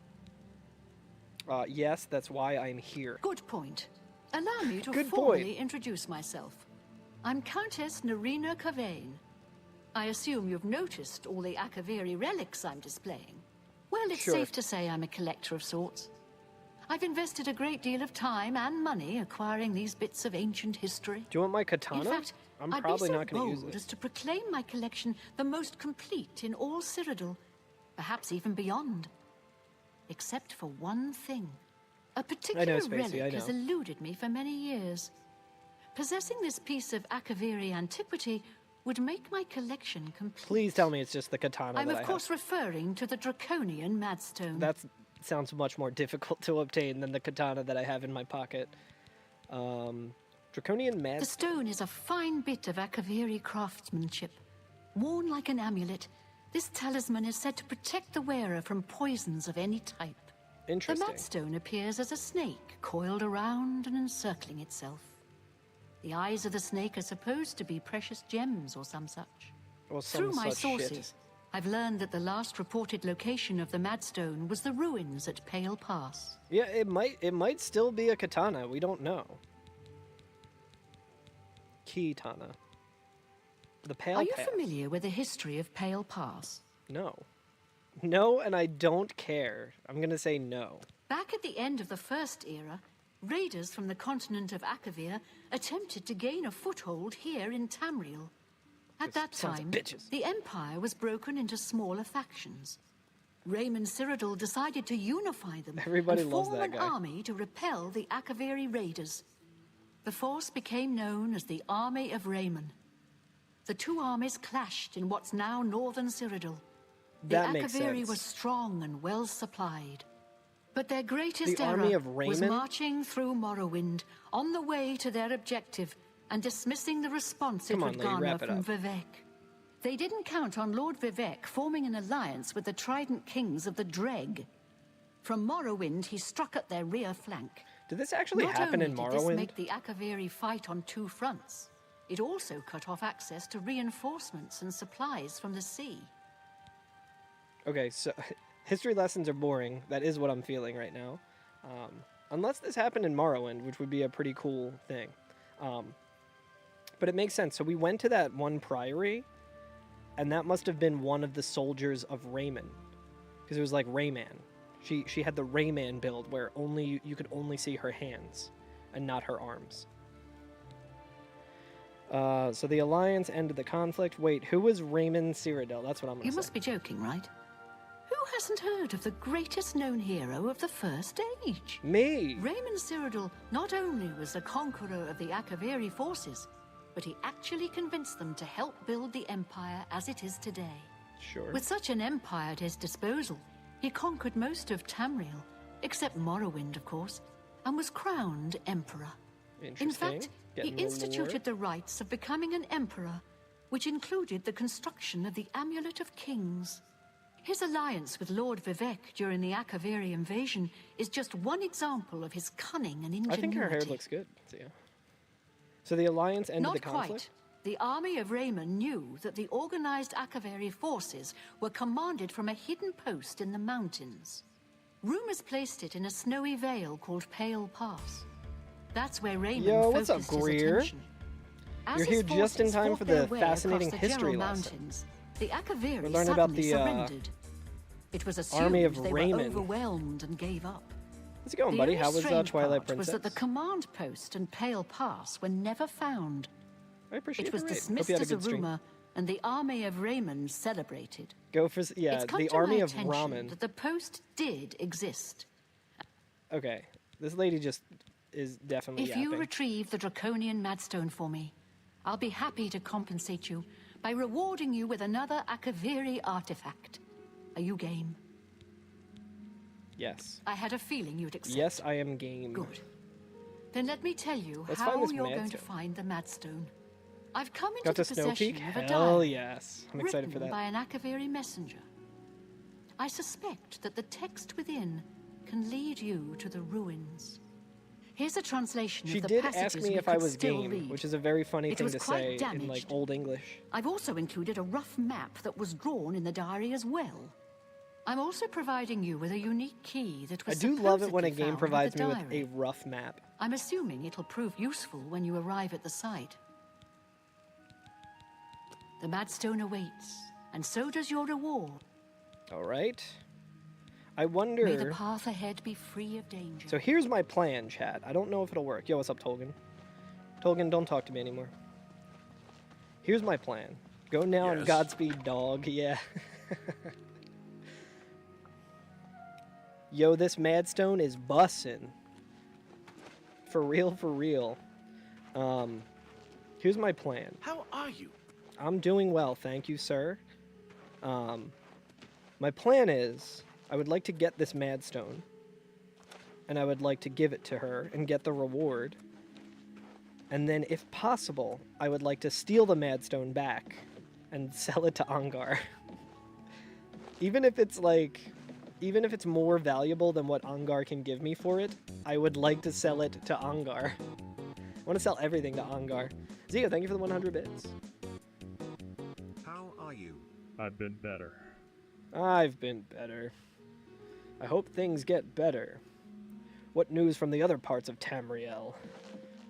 Yes, that's why I'm here. Good point. Allow me to Good formally point. introduce myself. I'm Countess Narina Cavain. I assume you've noticed all the Akaviri relics I'm displaying. Well, it's Sure. safe to say I'm a collector of sorts. I've invested a great deal of time and money acquiring these bits of ancient history. Do you want my katana? In fact, I'm I'd probably be so not going to use bold it. as to proclaim my collection the most complete in all Cyrodiil, perhaps even beyond. Except for one thing. A particular Spacey, I relic has know. eluded me for many years. Possessing this piece of Akaviri antiquity would make my collection complete. Please tell me it's just the katana I'm that of I course referring to the Draconian Madstone. have. That sounds much more difficult to obtain than the katana that I have in my pocket. Draconian Mad... The stone is a fine bit of Akaviri craftsmanship. Worn like an amulet, this talisman is said to protect the wearer from poisons of any type. The Interesting. Madstone appears as a snake, coiled around and encircling itself. The eyes of the snake are supposed to be precious gems or some such. Or some Through my such sources, shit. I've learned that the last reported location of the Madstone was the ruins at Pale Pass. Yeah, it might still be a katana. We don't know. Kitana. The Pale Are you Pass. familiar with the history of Pale Pass? No. No, and I don't care. I'm gonna say no. Back at the end of the First Era, raiders from the continent of Akavir attempted to gain a foothold here in Tamriel. At that Sons of time, bitches. the Empire was broken into smaller factions. Raymond Cyrodiil decided to unify them Everybody and loves form that an guy. army to repel the Akaviri raiders. The force became known as the Army of Raymond. The two armies clashed in what's now northern Cyrodiil. The That makes Akaviri sense. were strong and well supplied. But their greatest The error Army of was Raymond? marching through Morrowind on the way to their objective and dismissing the response it Come on, would lady, garner wrap it from up. Vivek. They didn't count on Lord Vivek forming an alliance with the Trident Kings of the Dreg. From Morrowind, he struck at their rear flank. Did this actually Not happen only in did this Morrowind? make the Akaviri fight on two fronts, it also cut off access to reinforcements and supplies from the sea. Okay, so history lessons are boring. That is what I'm feeling right now. Unless this happened in Morrowind, which would be a pretty cool thing. But it makes sense. So we went to that one priory, and that must have been one of the soldiers of Rayman. Because it was like Rayman. She had the Rayman build where only you could only see her hands and not her arms. So the Alliance ended the conflict. Wait, who was Raymond Cyrodiil? That's what I'm going to You say. must be joking, right? Who hasn't heard of the greatest known hero of the First Age? Me! Raymond Cyrodiil not only was a conqueror of the Akaviri forces, but he actually convinced them to help build the Empire as it is today. Sure. With such an empire at his disposal, he conquered most of Tamriel, except Morrowind, of course, and was crowned Emperor. In Interesting. fact, Getting he the lore. instituted the rites of becoming an emperor, which included the construction of the Amulet of Kings. His alliance with Lord Vivek during the Akaviri invasion is just one example of his cunning and ingenuity. I think her hair looks good. So the Alliance ended Not the conflict? quite. The army of Raymond knew that the organized Akaviri forces were commanded from a hidden post in the mountains. Rumors placed it in a snowy vale called Pale Pass. That's where Raymond Yo, what's up, focused his Greer? attention. As You're his here just in forces time fought for their the way fascinating across the history Jarrell lesson. Mountains, the Akaviri We're learning about suddenly the, surrendered. It was assumed Army of they Raymond. were overwhelmed and gave up. How's it going, The buddy? only How was strange Twilight part was Princess? that the command post and Pale Pass were never found. I appreciate It was the raid. Hope dismissed you had a as a good stream. rumor, and the army of Raymond celebrated. Go for yeah, It's come the to army my of attention ramen. that the post did exist. Okay, this lady just is definitely If you yapping. retrieve the Draconian Madstone for me, I'll be happy to compensate you by rewarding you with another Akaviri artifact. Are you game? Yes. I had a feeling you'd accept. Yes, I am game. Good. Then let me tell you Let's how find this you're going to Madstone. find the Madstone. I've come into Got the to Snow possession Peak? of a Hell diary yes. I'm excited for written that. by an Akaviri messenger. I suspect that the text within can lead you to the ruins. Here's a translation She of the did passages ask me we if I could was still game, read. which is a very funny It thing was to quite say in like damaged. Old English. I've also included a rough map that was drawn in the diary as well. I'm also providing you with a unique key that I was do love it when a supposedly game found provides the me with a diary. rough map. I'm assuming it'll prove useful when you arrive at the site. The Madstone awaits, and so does your reward. All right. I wonder. May the path ahead be free of danger. So here's my plan, chat. I don't know if it'll work. Yo, what's up, Tolkien? Tolkien, don't talk to me anymore. Here's my plan. Go now and Yes? Godspeed, dog. Yeah. Yo, this Madstone is bussin'. For real, for real. Here's my plan. How are you? I'm doing well, thank you, sir. My plan is, I would like to get this Madstone, and I would like to give it to her and get the reward. And then, if possible, I would like to steal the Madstone back and sell it to Angar. Even if it's like, even if it's more valuable than what Angar can give me for it, I would like to sell it to Angar. I want to sell everything to Angar. Zia, thank you for the 100 bits. How are you? I've been better. I've been better. I hope things get better. What news from the other parts of Tamriel?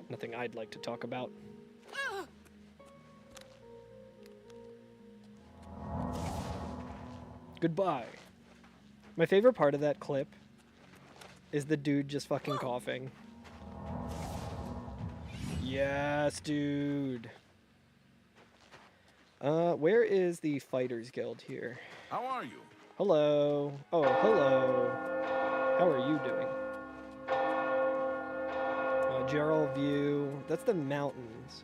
Nothing I'd like to talk about. Goodbye. My favorite part of that clip is the dude just fucking coughing. Yes, dude. Where is the Fighters Guild here? How are you? Hello. Oh, hello. How are you doing? Gerald View. That's the mountains.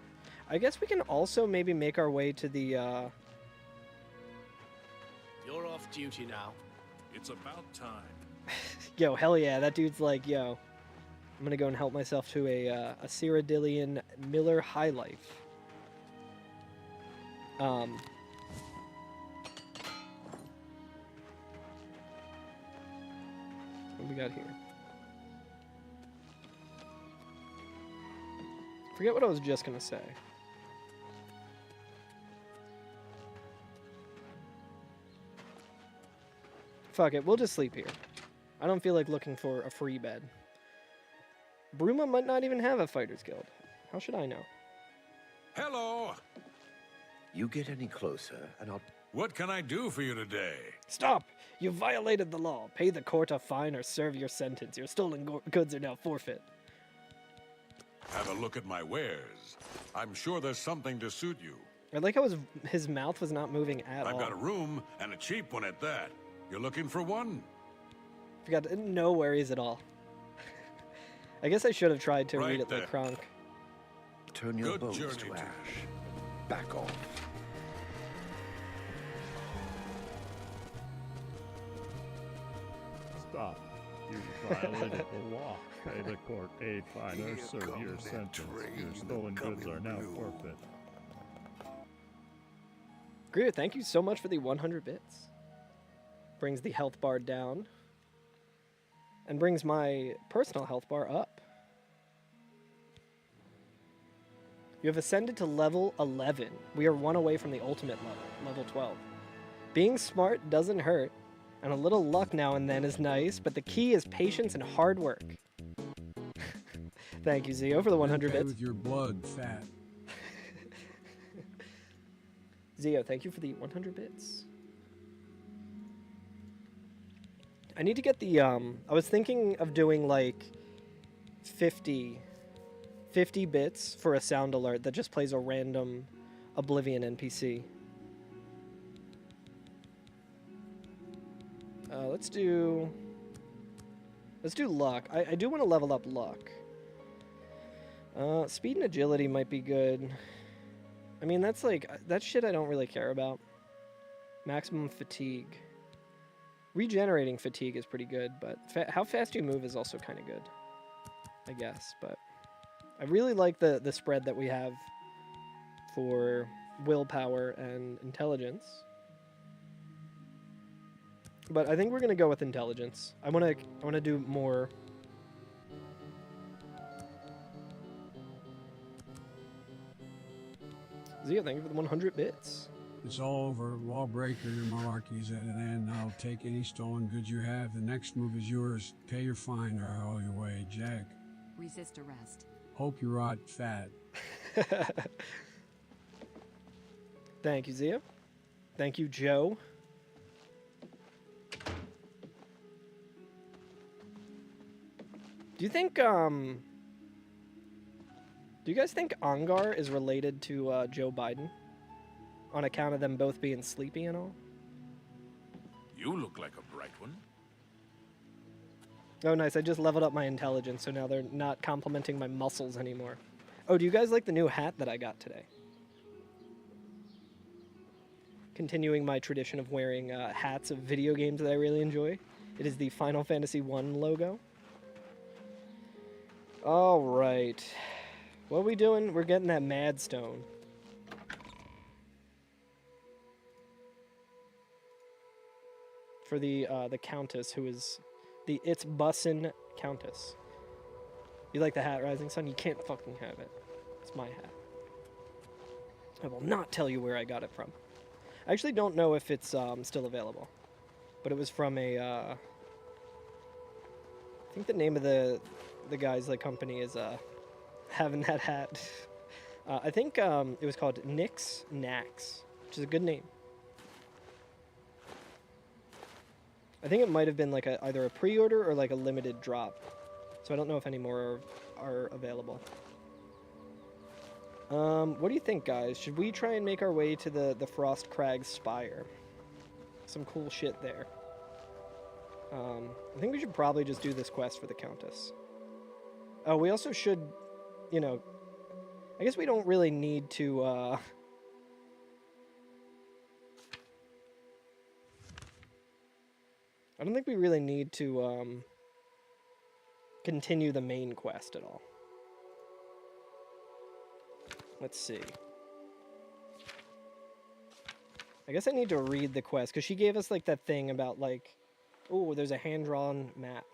I guess we can also maybe make our way to the, You're off duty now. It's about time. Yo, hell yeah. That dude's like, yo. I'm gonna go and help myself to a Cyrodiilian Miller High Life. What we got here? Forget what I was just gonna say. Fuck it, we'll just sleep here. I don't feel like looking for a free bed. Bruma might not even have a Fighters Guild. How should I know? Hello. You get any closer, and I'll... What can I do for you today? Stop! You violated the law. Pay the court a fine or serve your sentence. Your stolen goods are now forfeit. Have a look at my wares. I'm sure there's something to suit you. I like how his mouth was not moving at all. I've got a room, and a cheap one at that. You're looking for one? Forgot, no worries at all. I guess I should have tried to Right read it there. like Kronk. Turn your Good bones journey to to ash. Back off. Stop. You violated the law. Pay the court a fine or serve your sentence. Your stolen goods are now forfeit. Greer, thank you so much for the 100 bits. Brings the health bar down. And brings my personal health bar up. You have ascended to level 11. We are one away from the ultimate level, level 12. Being smart doesn't hurt, and a little luck now and then is nice, but the key is patience and hard work. Thank you, Zio, for the 100 Pay bits. with your blood, fat. Zio, thank you for the 100 bits. I need to get the, I was thinking of doing, like, 50 bits for a sound alert that just plays a random Oblivion NPC. Let's do luck. I do want to level up luck. Speed and agility might be good. I mean, that's shit I don't really care about. Maximum fatigue. Regenerating fatigue is pretty good, but how fast you move is also kind of good, I guess. But I really like the spread that we have for willpower and intelligence. But I think we're gonna go with intelligence. I wanna do more. Zia, thank you for the 100 bits. It's all over. Lawbreaker, your malarkey's at an end. I'll take any stolen goods you have. The next move is yours. Pay your fine or haul your way. Jack. Resist arrest. Hope you rot fat. Thank you, Zia. Thank you, Joe. Do you think, do you guys think Angar is related to Joe Biden? On account of them both being sleepy and all? You look like a bright one. Oh, nice. I just leveled up my intelligence, so now they're not complimenting my muscles anymore. Oh, do you guys like the new hat that I got today? Continuing my tradition of wearing hats of video games that I really enjoy. It is the Final Fantasy I logo. All right. What are we doing? We're getting that Mad Stone. For the Countess, who is the It's Bussin' Countess. You like the hat, Rising Sun? You can't fucking have it. It's my hat. I will not tell you where I got it from. I actually don't know if it's still available. But it was from a... I think the name of the guy's company is having that hat. I think it was called Nix Nax, which is a good name. I think it might have been either a pre-order or a limited drop. So I don't know if any more are available. What do you think, guys? Should we try and make our way to the Frost Crag Spire? Some cool shit there. I think we should probably just do this quest for the Countess. Oh, we also should, I guess we don't really need to, I don't think we really need to continue the main quest at all. Let's see. I guess I need to read the quest, because she gave us that thing about oh, there's a hand-drawn map.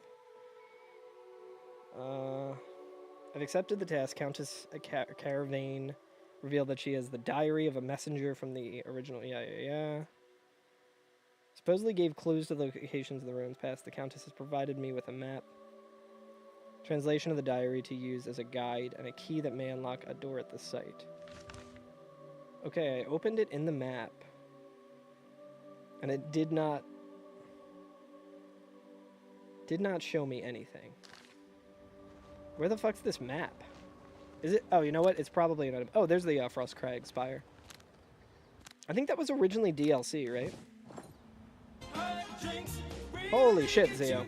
I've accepted the task. Countess Caravane revealed that she has the diary of a messenger from the original... Yeah. Supposedly gave clues to the locations of the ruins past. The Countess has provided me with a map. Translation of the diary to use as a guide and a key that may unlock a door at the site. Okay, I opened it in the map. And it did not show me anything. Where the fuck's this map? Is it? Oh, you know what? It's probably an... Oh, there's the Frost Crag Spire. I think that was originally DLC, right? Holy shit, Zio.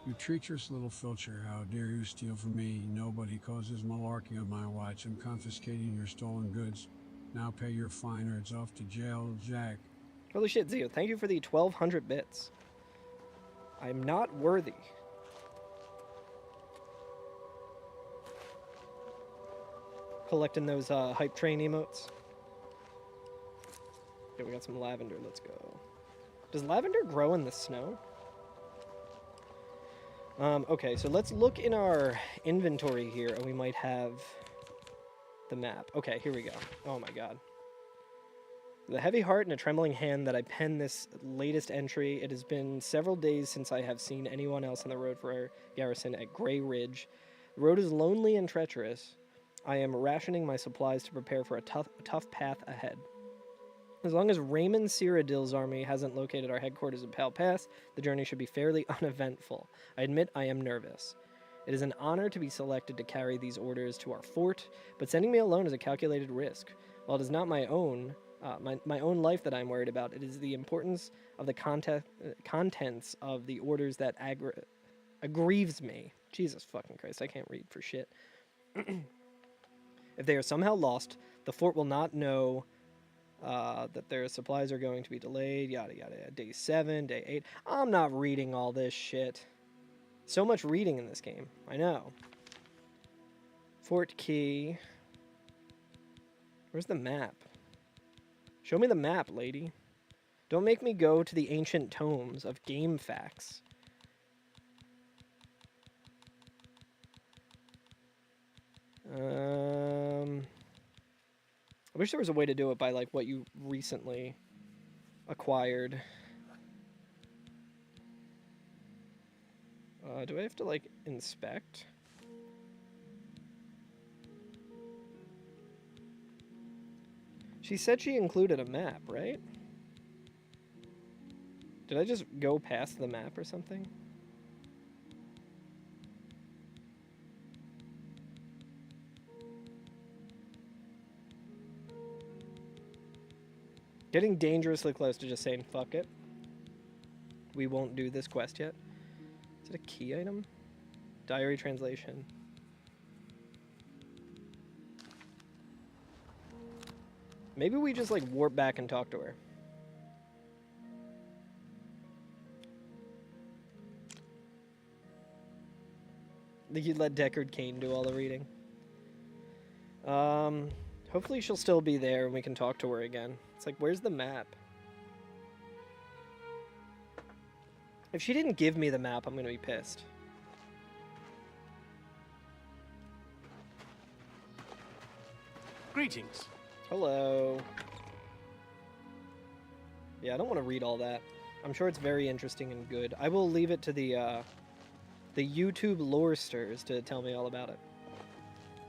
You treacherous little filcher, how dare you steal from me? Nobody causes malarkey on my watch. I'm confiscating your stolen goods. Now pay your fine or it's off to jail, Jack. Holy shit, Zio. Thank you for the 1,200 bits. I'm not worthy. Collecting those hype train emotes. Okay, we got some lavender. Let's go. Does lavender grow in the snow? Okay, so let's look in our inventory here, and we might have the map. Okay, here we go. Oh my god. With a heavy heart and a trembling hand that I pen this latest entry, it has been several days since I have seen anyone else on the road for our garrison at Grey Ridge. The road is lonely and treacherous. I am rationing my supplies to prepare for a tough path ahead. As long as Raymond Cyrodiil's army hasn't located our headquarters at Pal Pass, the journey should be fairly uneventful. I admit I am nervous. It is an honor to be selected to carry these orders to our fort, but sending me alone is a calculated risk. While it is not my own life that I'm worried about, it is the importance of the contents of the orders that aggrieves me. Jesus fucking Christ, I can't read for shit. If they are somehow lost, the fort will not know that their supplies are going to be delayed, yada yada. Day 7, day 8. I'm not reading all this shit. So much reading in this game. I know. Fort key. Where's the map? Show me the map, lady. Don't make me go to the ancient tomes of game facts. I wish there was a way to do it by, like, what you recently acquired. Do I have to, like, inspect? She said she included a map, right? Did I just go past the map or something? Getting dangerously close to just saying, fuck it. We won't do this quest yet. Is it a key item? Diary translation. Maybe we just, like, warp back and talk to her. I think you'd let Deckard Cain do all the reading. Hopefully she'll still be there and we can talk to her again. It's like, where's the map? If she didn't give me the map, I'm gonna be pissed. Greetings. Hello. Yeah, I don't want to read all that. I'm sure it's very interesting and good. I will leave it to the YouTube loresters to tell me all about it.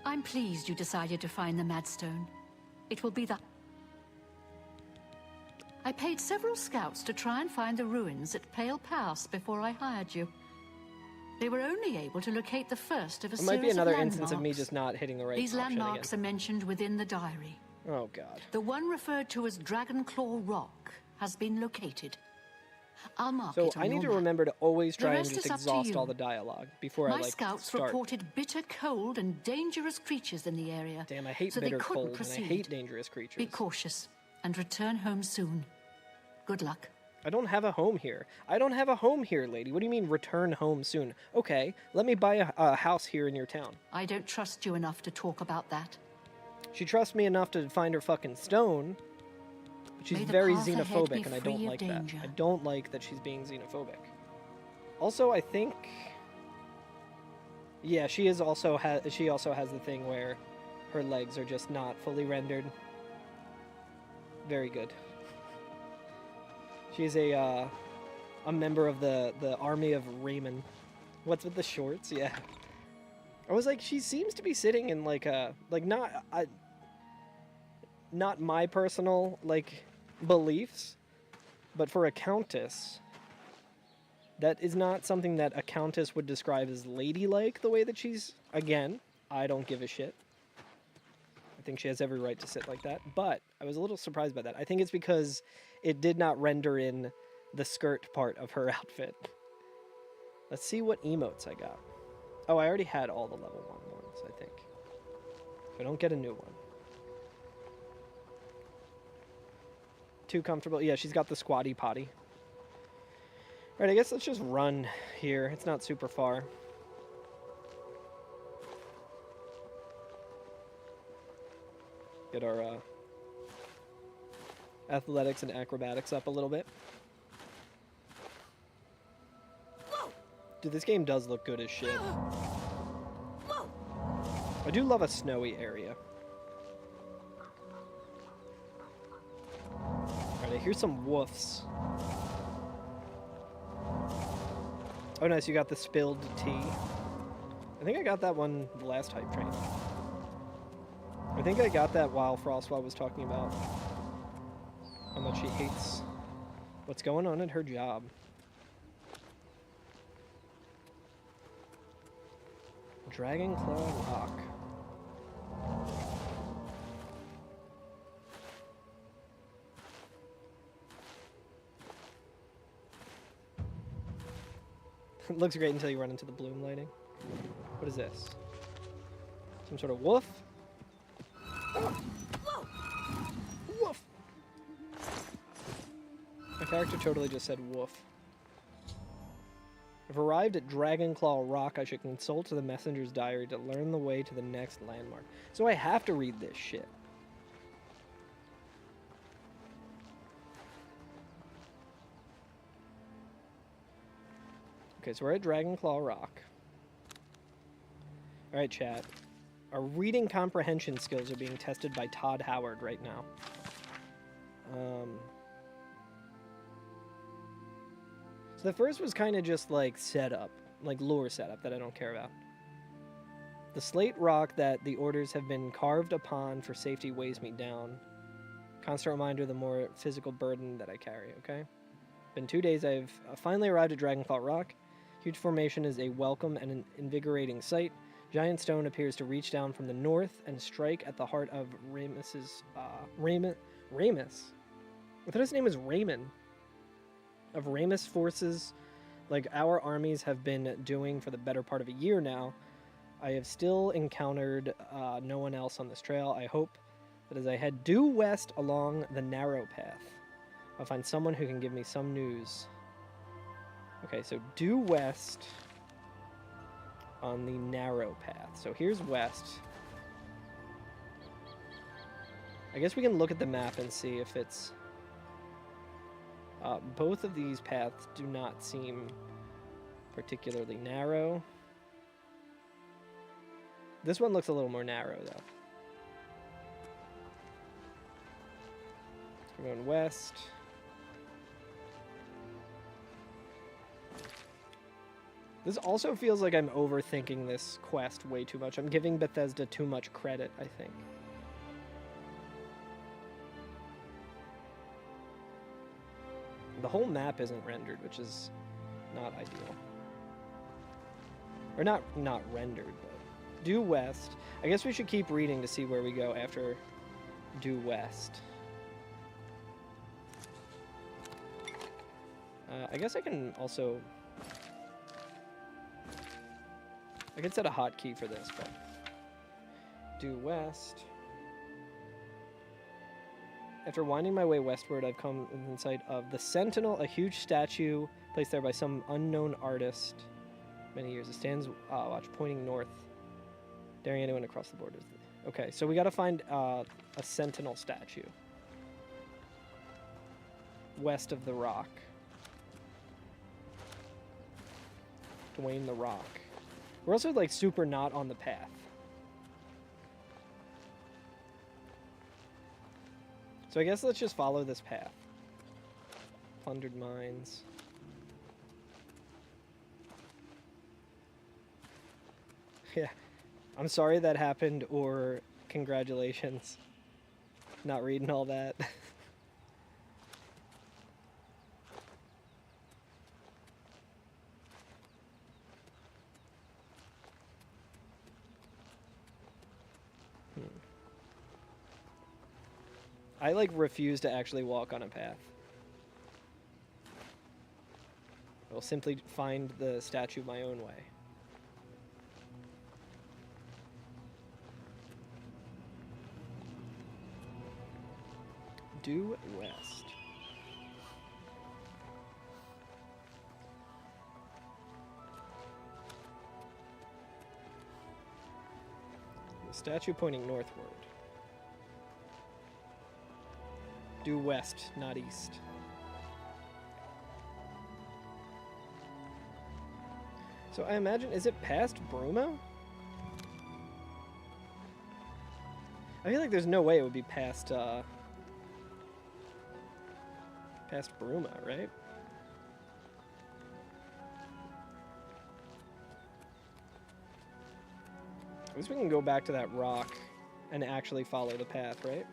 I'm pleased you decided to find the Madstone. It will be the... I paid several scouts to try and find the ruins at Pale Pass before I hired you. They were only able to locate the first of a It series might be another of instance of me just not hitting the right These option landmarks again. are mentioned within the diary. Oh, God. The one referred to as Dragonclaw Rock has been located. I'll mark So it on I need your to map. remember to always The try and rest just is up to exhaust you. all the dialogue before I, My like, scouts start. reported bitter cold and dangerous creatures in the area. Damn, I hate so bitter they couldn't cold proceed. and I hate dangerous creatures. Be cautious and return home soon. Good luck. I don't have a home here. I don't have a home here, lady. What do you mean return home soon? Okay, let me buy a house here in your town. I don't trust you enough to talk about that. She trusts me enough to find her fucking stone. But she's May the very path ahead be xenophobic, and I don't free of like that. danger. I don't like that she's being xenophobic. Also, I think... Yeah, she also has the thing where her legs are just not fully rendered. Very good. She's a member of the army of Raymond. What's with the shorts? Yeah. I was like, she seems to be sitting in like a not my personal like beliefs, but for a countess, that is not something that a countess would describe as ladylike. The way that she's, again, I don't give a shit. I think she has every right to sit like that, but I was a little surprised by that. I think it's because it did not render in the skirt part of her outfit. Let's see what emotes I got. Oh, I already had all the level 1 ones, I think. So I don't get a new one. Too comfortable. Yeah, she's got the squatty potty. Alright, I guess let's just run here. It's not super far. Get our athletics and acrobatics up a little bit. Dude, this game does look good as shit. I do love a snowy area. Alright, here's some woofs. Oh, nice, you got the spilled tea. I think I got that one the last hype train. I think I got that while Frostwell was talking about how much she hates what's going on at her job. Dragonclaw Rock. It looks great until you run into the bloom lighting. What is this? Some sort of wolf? Oh. Woof! My character totally just said woof. I've arrived at Dragonclaw Rock. I should consult the messenger's diary to learn the way to the next landmark. So I have to read this shit. Okay, so we're at Dragonclaw Rock. Alright, chat. Our reading comprehension skills are being tested by Todd Howard right now. So the first was kind of just like setup, like lore setup that I don't care about. The slate rock that the orders have been carved upon for safety weighs me down. Constant reminder of the more physical burden that I carry, okay? Been 2 days, I've finally arrived at Dragonclaw Rock. Huge formation is a welcome and an invigorating sight. Giant stone appears to reach down from the north and strike at the heart of Ramus. I thought his name was Raymond. Of Ramus forces, like our armies have been doing for the better part of a year now. I have still encountered no one else on this trail. I hope that as I head due west along the narrow path, I'll find someone who can give me some news. Okay, so due west on the narrow path. So here's west. I guess we can look at the map and see if it's... both of these paths do not seem particularly narrow. This one looks a little more narrow, though. We're going west. This also feels like I'm overthinking this quest way too much. I'm giving Bethesda too much credit, I think. The whole map isn't rendered, which is not ideal. Or not rendered, but due west. I guess we should keep reading to see where we go after due west. I guess I can also... I could set a hotkey for this, but due west. After winding my way westward, I've come in sight of the Sentinel, a huge statue placed there by some unknown artist many years. It stands, watch, pointing north, daring anyone across the borders. Okay, so we gotta find a Sentinel statue west of the rock. Dwayne the Rock. We're also, like, super not on the path. So I guess let's just follow this path. Plundered mines. Yeah. I'm sorry that happened, or congratulations. Not reading all that. I, like, refuse to actually walk on a path. I will simply find the statue my own way. Due west. The statue pointing northward. Due west, not east. So I imagine, is it past Bruma? I feel like there's no way it would be past, Past Bruma, right? At least we can go back to that rock and actually follow the path, right?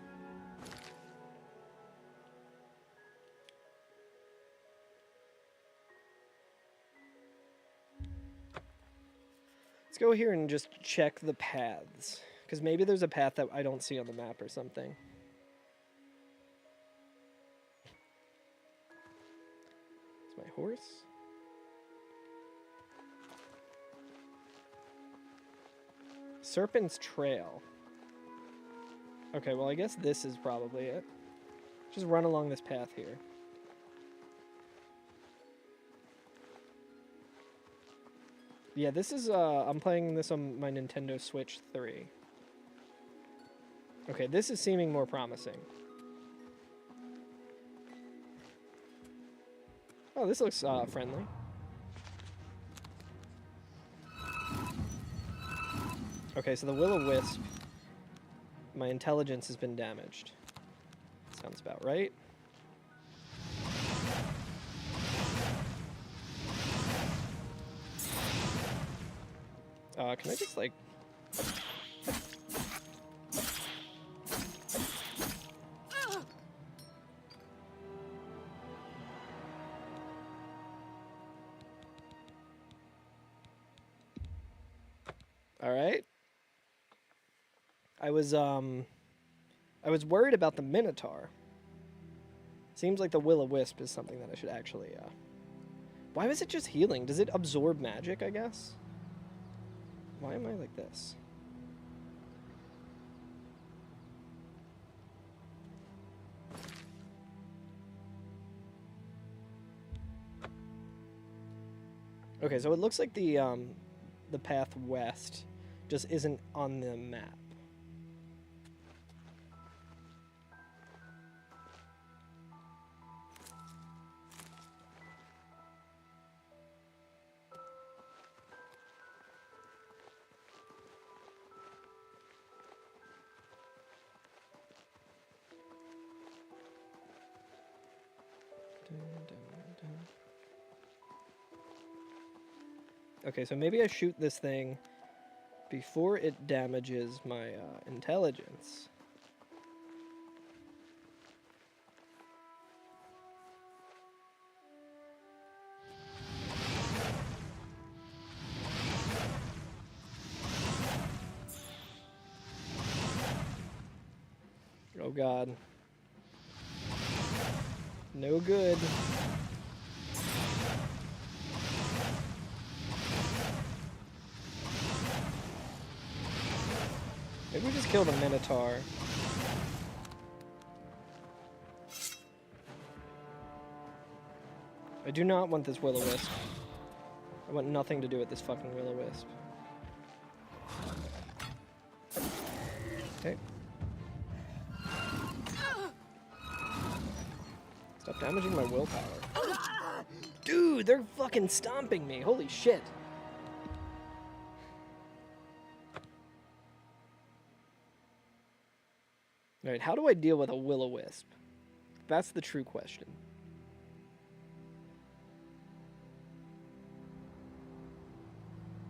Let's go here and just check the paths. Because maybe there's a path that I don't see on the map or something. It's my horse. Serpent's Trail. Okay, well I guess this is probably it. Just run along this path here. Yeah, this is, I'm playing this on my Nintendo Switch 3. Okay, this is seeming more promising. Oh, this looks, friendly. Okay, so the Will-O-Wisp, my intelligence has been damaged. Sounds about right. Can I just, like... Alright. I was worried about the Minotaur. Seems like the Will-O-Wisp is something that I should actually, Why was it just healing? Does it absorb magic, I guess? Why am I like this? Okay, so it looks like the path west just isn't on the map. Okay, so maybe I shoot this thing before it damages my intelligence. Oh god. No good. Maybe we just kill the Minotaur. I do not want this Will-O-Wisp. I want nothing to do with this fucking Will-O-Wisp. Okay. Stop damaging my willpower. Dude, they're fucking stomping me. Holy shit. Alright, how do I deal with a Will-O-Wisp? That's the true question.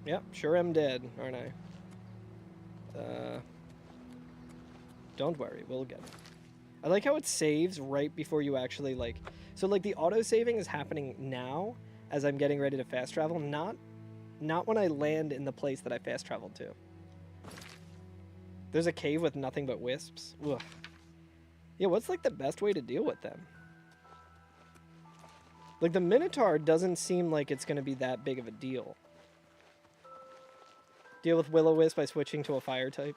Yep, sure am dead, aren't I? Don't worry, we'll get it. I like how it saves right before you actually, like... So, like, the auto-saving is happening now as I'm getting ready to fast travel, not when I land in the place that I fast traveled to. There's a cave with nothing but wisps. Ugh. Yeah, what's, like, the best way to deal with them? Like, the Minotaur doesn't seem like it's going to be that big of a deal. Deal with Will-O-Wisp by switching to a fire type.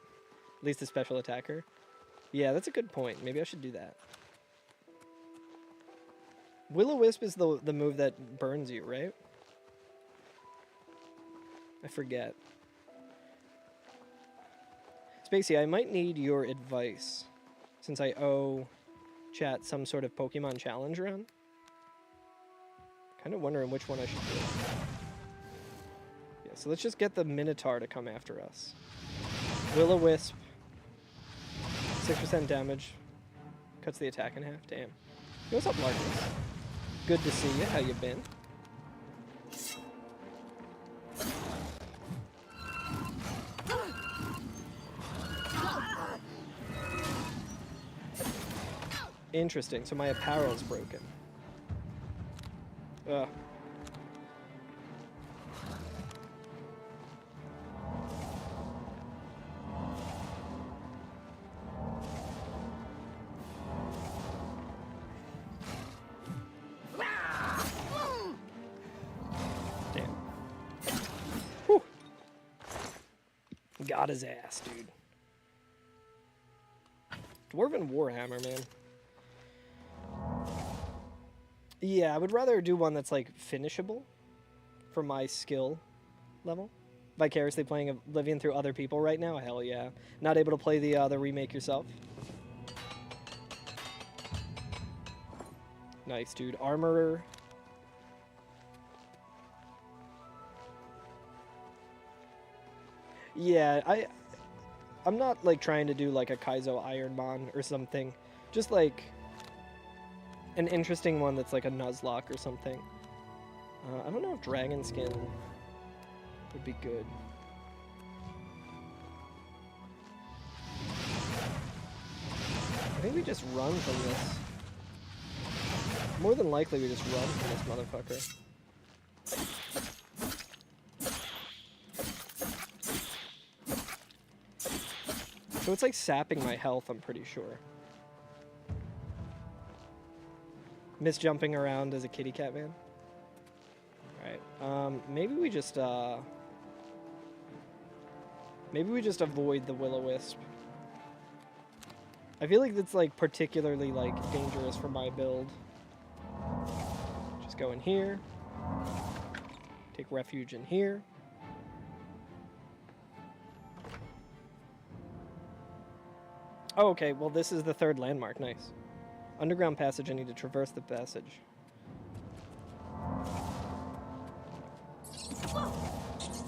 At least a special attacker. Yeah, that's a good point. Maybe I should do that. Will-O-Wisp is the move that burns you, right? I forget. Spacey, I might need your advice, since I owe chat some sort of Pokemon challenge run. Kind of wondering which one I should do. Yeah, so let's just get the Minotaur to come after us. Will-O-Wisp. 6% damage. Cuts the attack in half. Damn. What's up, Marcus? Good to see you. How you been? Interesting. So my apparel's broken. Ugh. Damn. Whew. Got his ass, dude. Dwarven Warhammer, man. Yeah, I would rather do one that's, like, finishable for my skill level. Vicariously playing Oblivion through other people right now? Hell yeah. Not able to play the remake yourself? Nice, dude. Armorer. Yeah, I'm not, like, trying to do, like, a Kaizo Ironman or something. Just, like, an interesting one that's like a Nuzlocke or something. I don't know if Dragon Skin would be good. I think we just run from this. More than likely we just run from this motherfucker. So it's like sapping my health, I'm pretty sure. Miss jumping around as a kitty cat man. Alright, maybe we just avoid the will-o-wisp. I feel like it's like particularly like dangerous for my build. Just go in here. Take refuge in here. Oh, okay, well this is the third landmark, nice. Underground passage, I need to traverse the passage.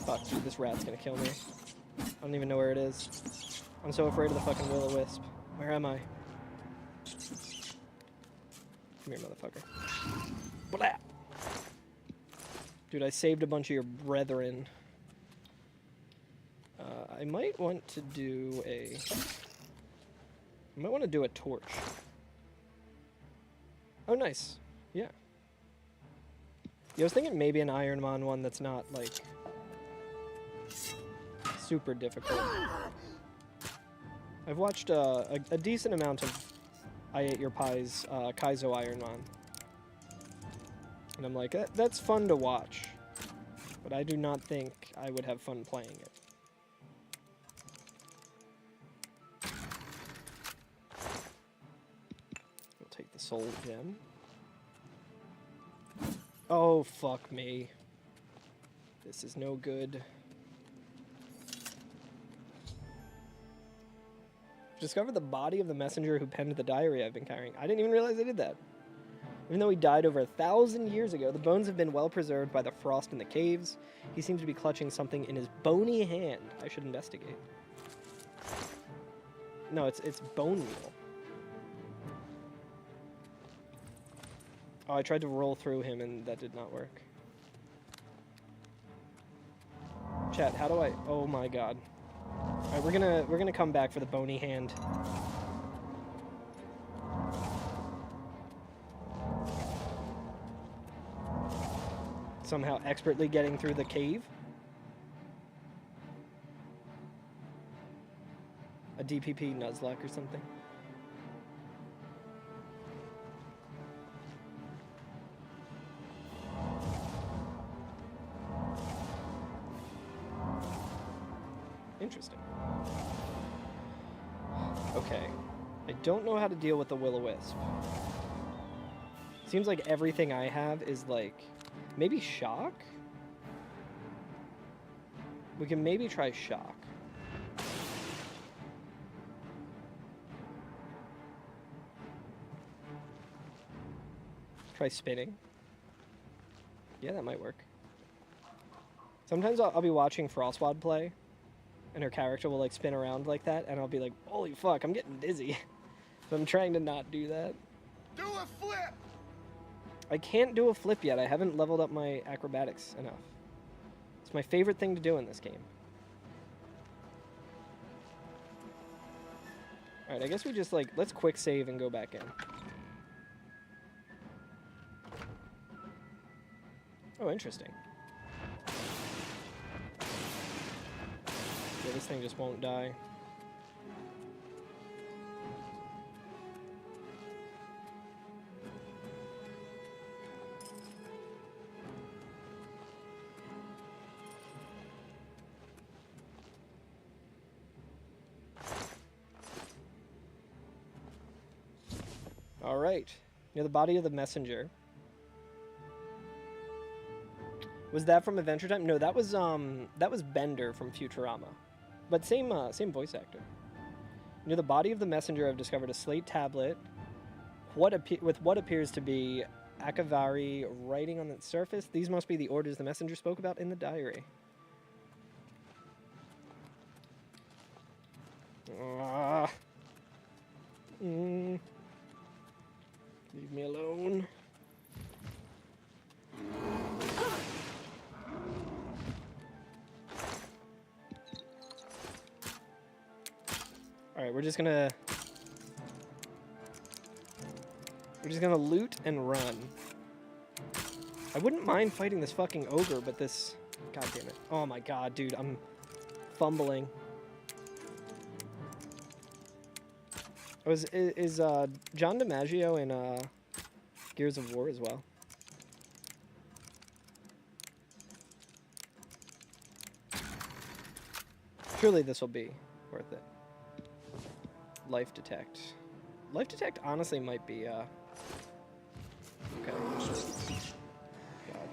Fuck, dude, this rat's gonna kill me. I don't even know where it is. I'm so afraid of the fucking will-o-wisp. Where am I? Come here, motherfucker. Blah! Dude, I saved a bunch of your brethren. I might want to do a... I might want to do a torch. Oh, nice. Yeah. Yeah, I was thinking maybe an Ironman one that's not, like, super difficult. I've watched a decent amount of I Ate Your Pie's Kaizo Ironman. And I'm like, that's fun to watch. But I do not think I would have fun playing it. Take the soul gem. Oh, fuck me. This is no good. Discovered the body of the messenger who penned the diary I've been carrying. I didn't even realize I did that. Even though he died over 1,000 years ago, the bones have been well preserved by the frost in the caves. He seems to be clutching something in his bony hand. I should investigate. No, it's bone meal. Oh, I tried to roll through him and that did not work. Chat, how do I... Oh my god. Alright, we're gonna come back for the bony hand. Somehow expertly getting through the cave. A DPP Nuzlocke or something. Interesting. Okay. I don't know how to deal with the will-o-wisp. Seems like everything I have is like... Maybe shock? We can maybe try shock. Try spinning. Yeah, that might work. Sometimes I'll be watching Frostwad play, and her character will like spin around like that, and I'll be like, holy fuck, I'm getting dizzy. So I'm trying to not do that. Do a flip! I can't do a flip yet. I haven't leveled up my acrobatics enough. It's my favorite thing to do in this game. Alright, I guess we just, like, let's quick save and go back in. Oh, interesting. Yeah, this thing just won't die. All right, near the body of the messenger. Was that from Adventure Time? No, that was Bender from Futurama, but same voice actor. Near the body of the messenger, I've discovered a slate tablet. With what appears to be Akavari writing on its surface. These must be the orders the messenger spoke about in the diary. Leave me alone. All right, we're just gonna loot and run. I wouldn't mind fighting this fucking ogre, but this, god damn it. Oh my god, dude, I'm fumbling. Oh, is John DiMaggio in Gears of War as well? Surely this will be worth it. Life Detect. Life Detect honestly might be, okay. God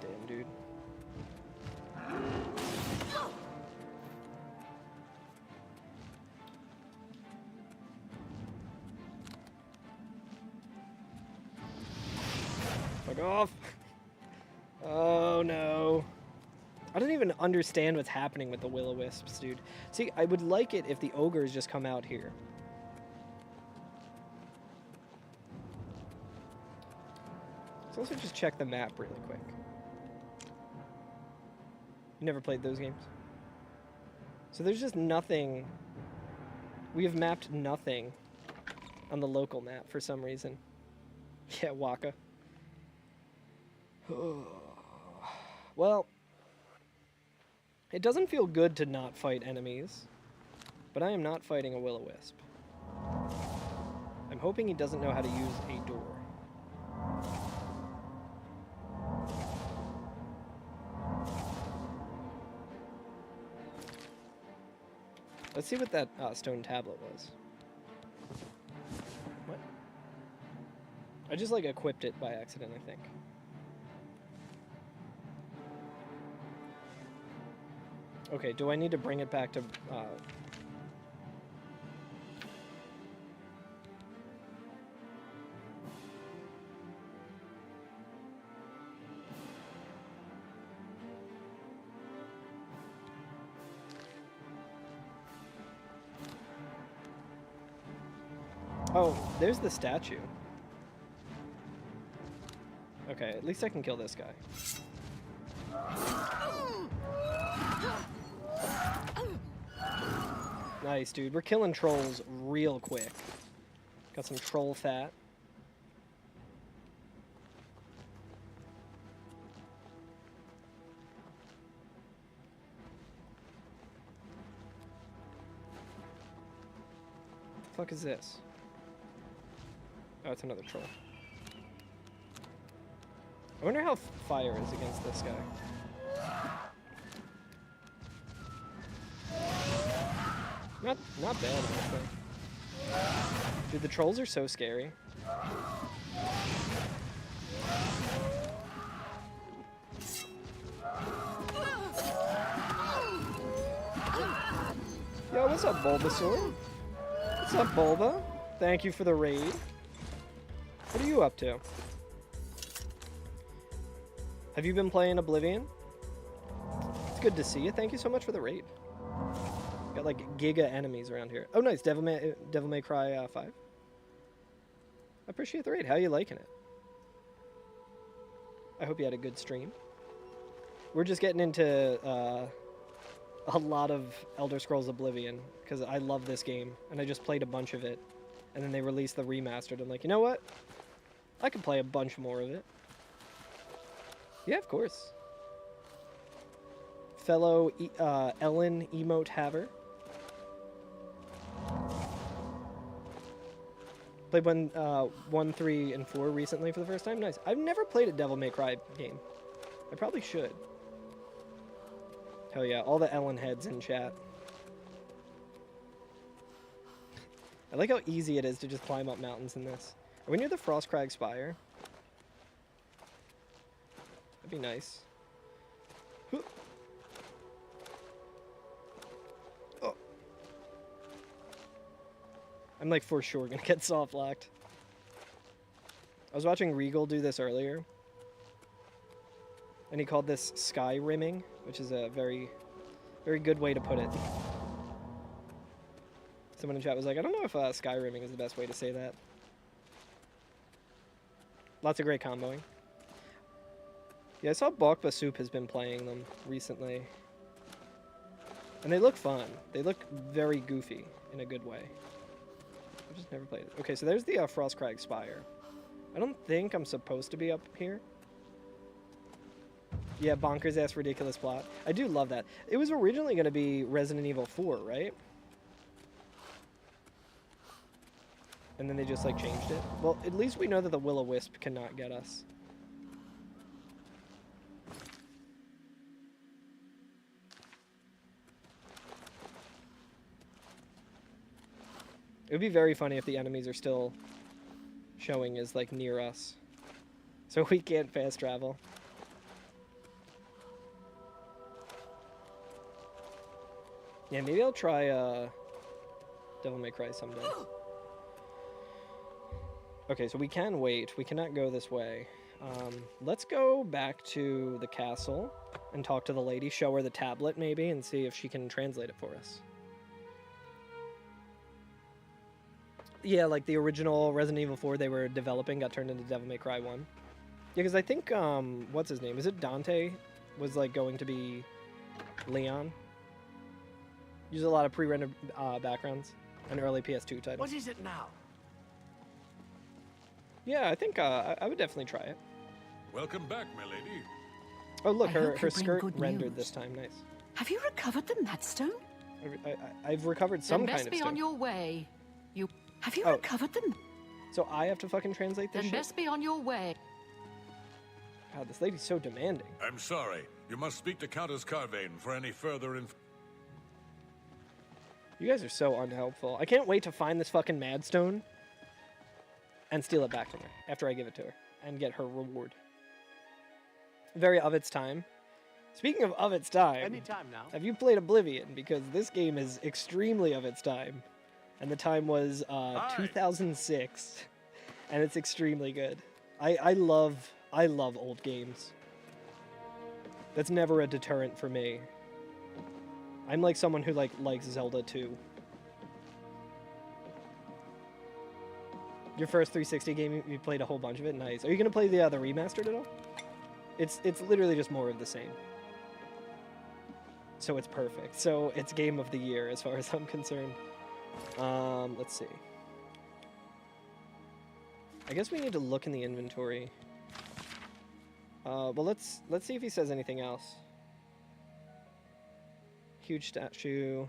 damn, dude. Fuck off. Oh no. I don't even understand what's happening with the will-o-wisps, dude. See, I would like it if the ogres just come out here. Let's also just check the map really quick. You never played those games? So there's just nothing. We have mapped nothing on the local map for some reason. Yeah, Waka. Well, it doesn't feel good to not fight enemies, but I am not fighting a will-o-wisp. I'm hoping he doesn't know how to use a door. Let's see what that stone tablet was. What? I just, like, equipped it by accident, I think. Okay, do I need to bring it back to, Oh, there's the statue. Okay, at least I can kill this guy. Nice, dude. We're killing trolls real quick. Got some troll fat. The fuck is this? Oh, it's another troll. I wonder how fire is against this guy. Not bad, honestly. Dude, the trolls are so scary. Yo, what's up, Bulbasaur? What's up, Bulba? Thank you for the raid. What are you up to? Have you been playing Oblivion? It's good to see you. Thank you so much for the raid. Got like giga enemies around here. Oh, nice. Devil May Cry 5. appreciate the raid. How you liking it? I hope you had a good stream. We're just getting into a lot of Elder Scrolls Oblivion because I love this game and I just played a bunch of it, and then they released the remastered. I'm like, you know what? I could play a bunch more of it. Yeah, of course. Fellow Ellen emote haver. Played 1, 3, and 4 recently for the first time. Nice. I've never played a Devil May Cry game. I probably should. Hell yeah, all the Ellen heads in chat. I like how easy it is to just climb up mountains in this. Are we near the Frostcrag Spire? That'd be nice. Oh. I'm like for sure gonna get soft locked. I was watching Regal do this earlier. And he called this sky rimming, which is a very, very good way to put it. Someone in chat was like, I don't know if sky rimming is the best way to say that. Lots of great comboing. Yeah, I saw Bokba Soup has been playing them recently. And they look fun. They look very goofy in a good way. I've just never played it. Okay, so there's the Frostcrag Spire. I don't think I'm supposed to be up here. Yeah, bonkers ass ridiculous plot. I do love that. It was originally going to be Resident Evil 4, right? And then they just like changed it. Well, at least we know that the Will-O-Wisp cannot get us. It would be very funny if the enemies are still showing as like near us. So we can't fast travel. Yeah, maybe I'll try Devil May Cry someday. Okay, so we can wait. We cannot go this way. Let's go back to the castle and talk to the lady, show her the tablet maybe, and see if she can translate it for us. Yeah, like the original Resident Evil 4 they were developing got turned into Devil May Cry 1. Yeah, because I think, what's his name? Is it Dante? Was like going to be Leon? Use a lot of pre-rendered backgrounds and early PS2 titles. What is it now? Yeah, I think I would definitely try it. Welcome back, my lady. Oh, look, I her hope you bring skirt good rendered news. this time. Nice. Have you recovered the Madstone? I've recovered some then kind best of be on stone. your way. Have you Oh. recovered them? So I have to fucking translate this Then shit? best be on your way. God, this lady's so demanding. I'm sorry. You must speak to Countess Carvane for any further information. You guys are so unhelpful. I can't wait to find this fucking Madstone and steal it back from her after I give it to her and get her reward. Very of its time. Speaking of its time, Anytime now. have you played Oblivion? Because this game is extremely of its time. And the time was 2006. And it's extremely good. I love old games. That's never a deterrent for me. I'm like someone who likes Zelda too. Your first 360 game, you played a whole bunch of it. Nice. Are you gonna play the remastered at all? It's literally just more of the same. So it's perfect. So it's game of the year as far as I'm concerned. Let's see. I guess we need to look in the inventory. Well, let's see if he says anything else. Huge statue.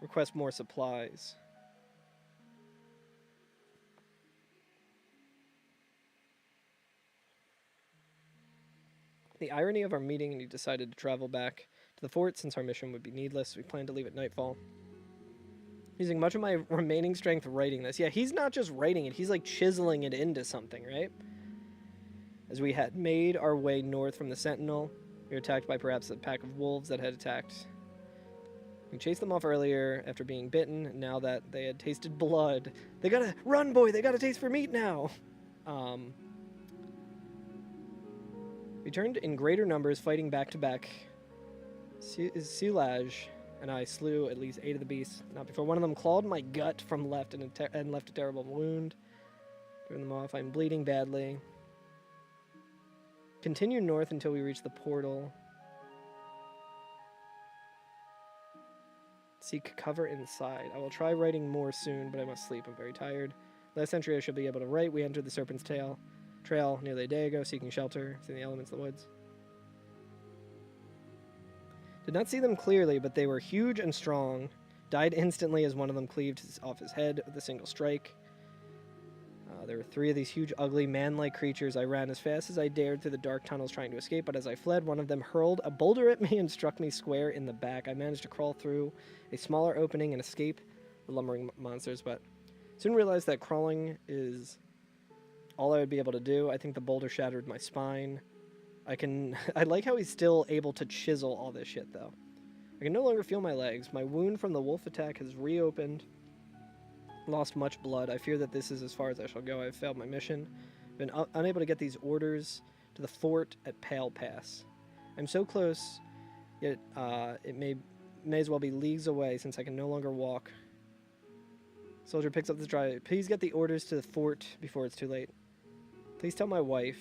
Request more supplies. The irony of our meeting, and he decided to travel back to the fort since our mission would be needless. We plan to leave at nightfall. Using much of my remaining strength writing this. Yeah, he's not just writing it, he's like chiseling it into something, right? As we had made our way north from the Sentinel, we were attacked by perhaps a pack of wolves that had attacked. We chased them off earlier after being bitten. Now that they had tasted blood, they gotta run, boy! They got a taste for meat now. We turned in greater numbers, fighting back to back. Silage and I slew at least 8 of the beasts. Not before one of them clawed my gut from left and left a terrible wound. Turn them off. I'm bleeding badly. Continue north until we reach the portal. Seek cover inside. I will try writing more soon, but I must sleep. I'm very tired. Last entry I should be able to write. We entered the Serpent's Trail nearly a day ago, seeking shelter. It's in the elements of the woods. Did not see them clearly, but they were huge and strong. Died instantly as one of them cleaved off his head with a single strike. There were 3 of these huge, ugly, man-like creatures. I ran as fast as I dared through the dark tunnels trying to escape, but as I fled, one of them hurled a boulder at me and struck me square in the back. I managed to crawl through a smaller opening and escape the lumbering monsters, but soon realized that crawling is all I would be able to do. I think the boulder shattered my spine. I like how he's still able to chisel all this shit, though. I can no longer feel my legs. My wound from the wolf attack has reopened. Lost much blood. I fear that this is as far as I shall go. I have failed my mission. Been unable to get these orders to the fort at Pale Pass. I'm so close, yet it may as well be leagues away since I can no longer walk. Soldier picks up the drive. Please get the orders to the fort before it's too late. Please tell my wife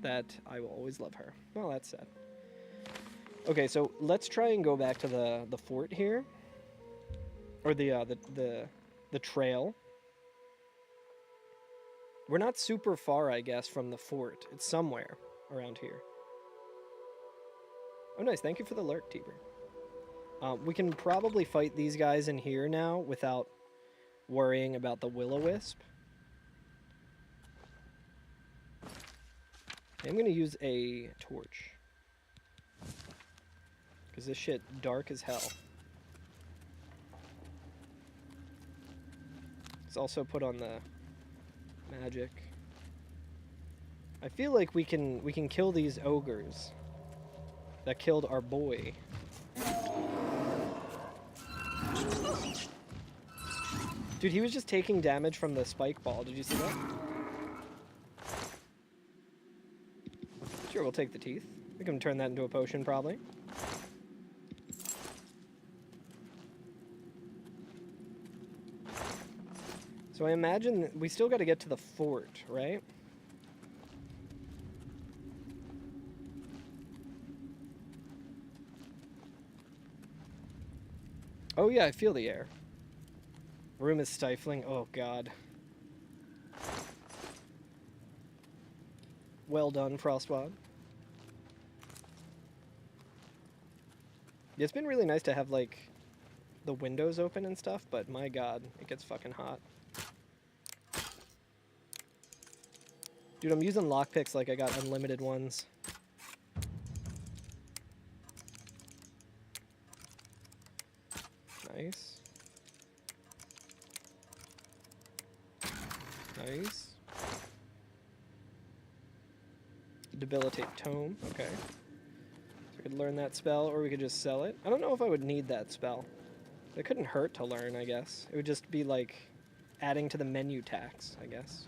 that I will always love her. Well, that's sad. Okay, so let's try and go back to the fort here. Or the trail. We're not super far, I guess, from the fort. It's somewhere around here. Oh, nice. Thank you for the alert, Tiber. We can probably fight these guys in here now without worrying about the will-o-wisp. I'm going to use a torch. Because this shit dark as hell. Let's also put on the magic. I feel like we can kill these ogres that killed our boy. Dude, he was just taking damage from the spike ball. Did you see that? Sure, we'll take the teeth. We can turn that into a potion, probably. So I imagine we still got to get to the fort, right? Oh yeah, I feel the air. Room is stifling. Oh god. Well done, Frostbod. Yeah, it's been really nice to have, like, the windows open and stuff, but my god, it gets fucking hot. Dude, I'm using lockpicks like I got unlimited ones. Nice. Nice. Debilitate Tome, okay. So I could learn that spell, or we could just sell it. I don't know if I would need that spell. It couldn't hurt to learn, I guess. It would just be like adding to the menu tax, I guess.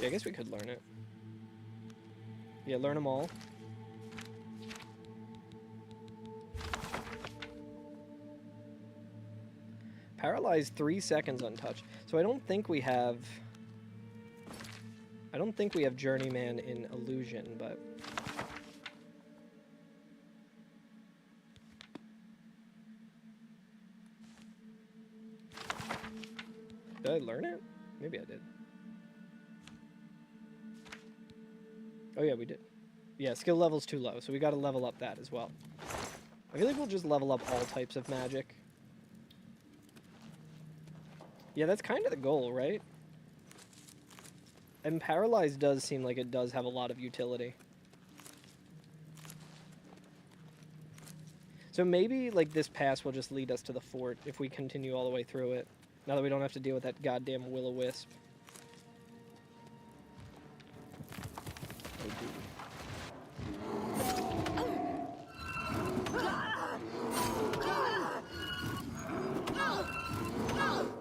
Yeah, I guess we could learn it. Yeah, learn them all. Paralyzed 3 seconds untouched. So I don't think we have Journeyman in Illusion, but did I learn it? Maybe I did. Oh yeah, we did. Yeah, skill level's too low, so we gotta level up that as well. I feel like we'll just level up all types of magic. Yeah, that's kind of the goal, right? And Paralyzed does seem like it does have a lot of utility. So maybe, like, this pass will just lead us to the fort if we continue all the way through it. Now that we don't have to deal with that goddamn will-o-wisp.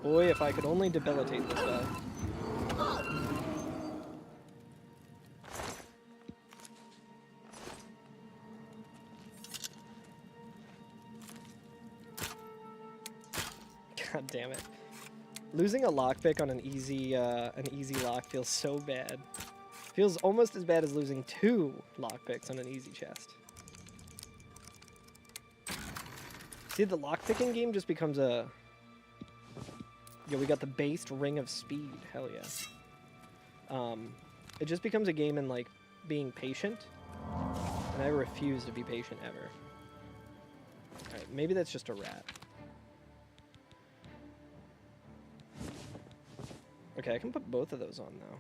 Boy, if I could only debilitate this guy. God damn it. Losing a lockpick on an easy lock feels so bad. Feels almost as bad as losing 2 lockpicks on an easy chest. See, the lockpicking game just becomes a... Yo, we got the based Ring of Speed. Hell yeah. It just becomes a game in, like, being patient. And I refuse to be patient ever. Alright, maybe that's just a rat. Okay, I can put both of those on now.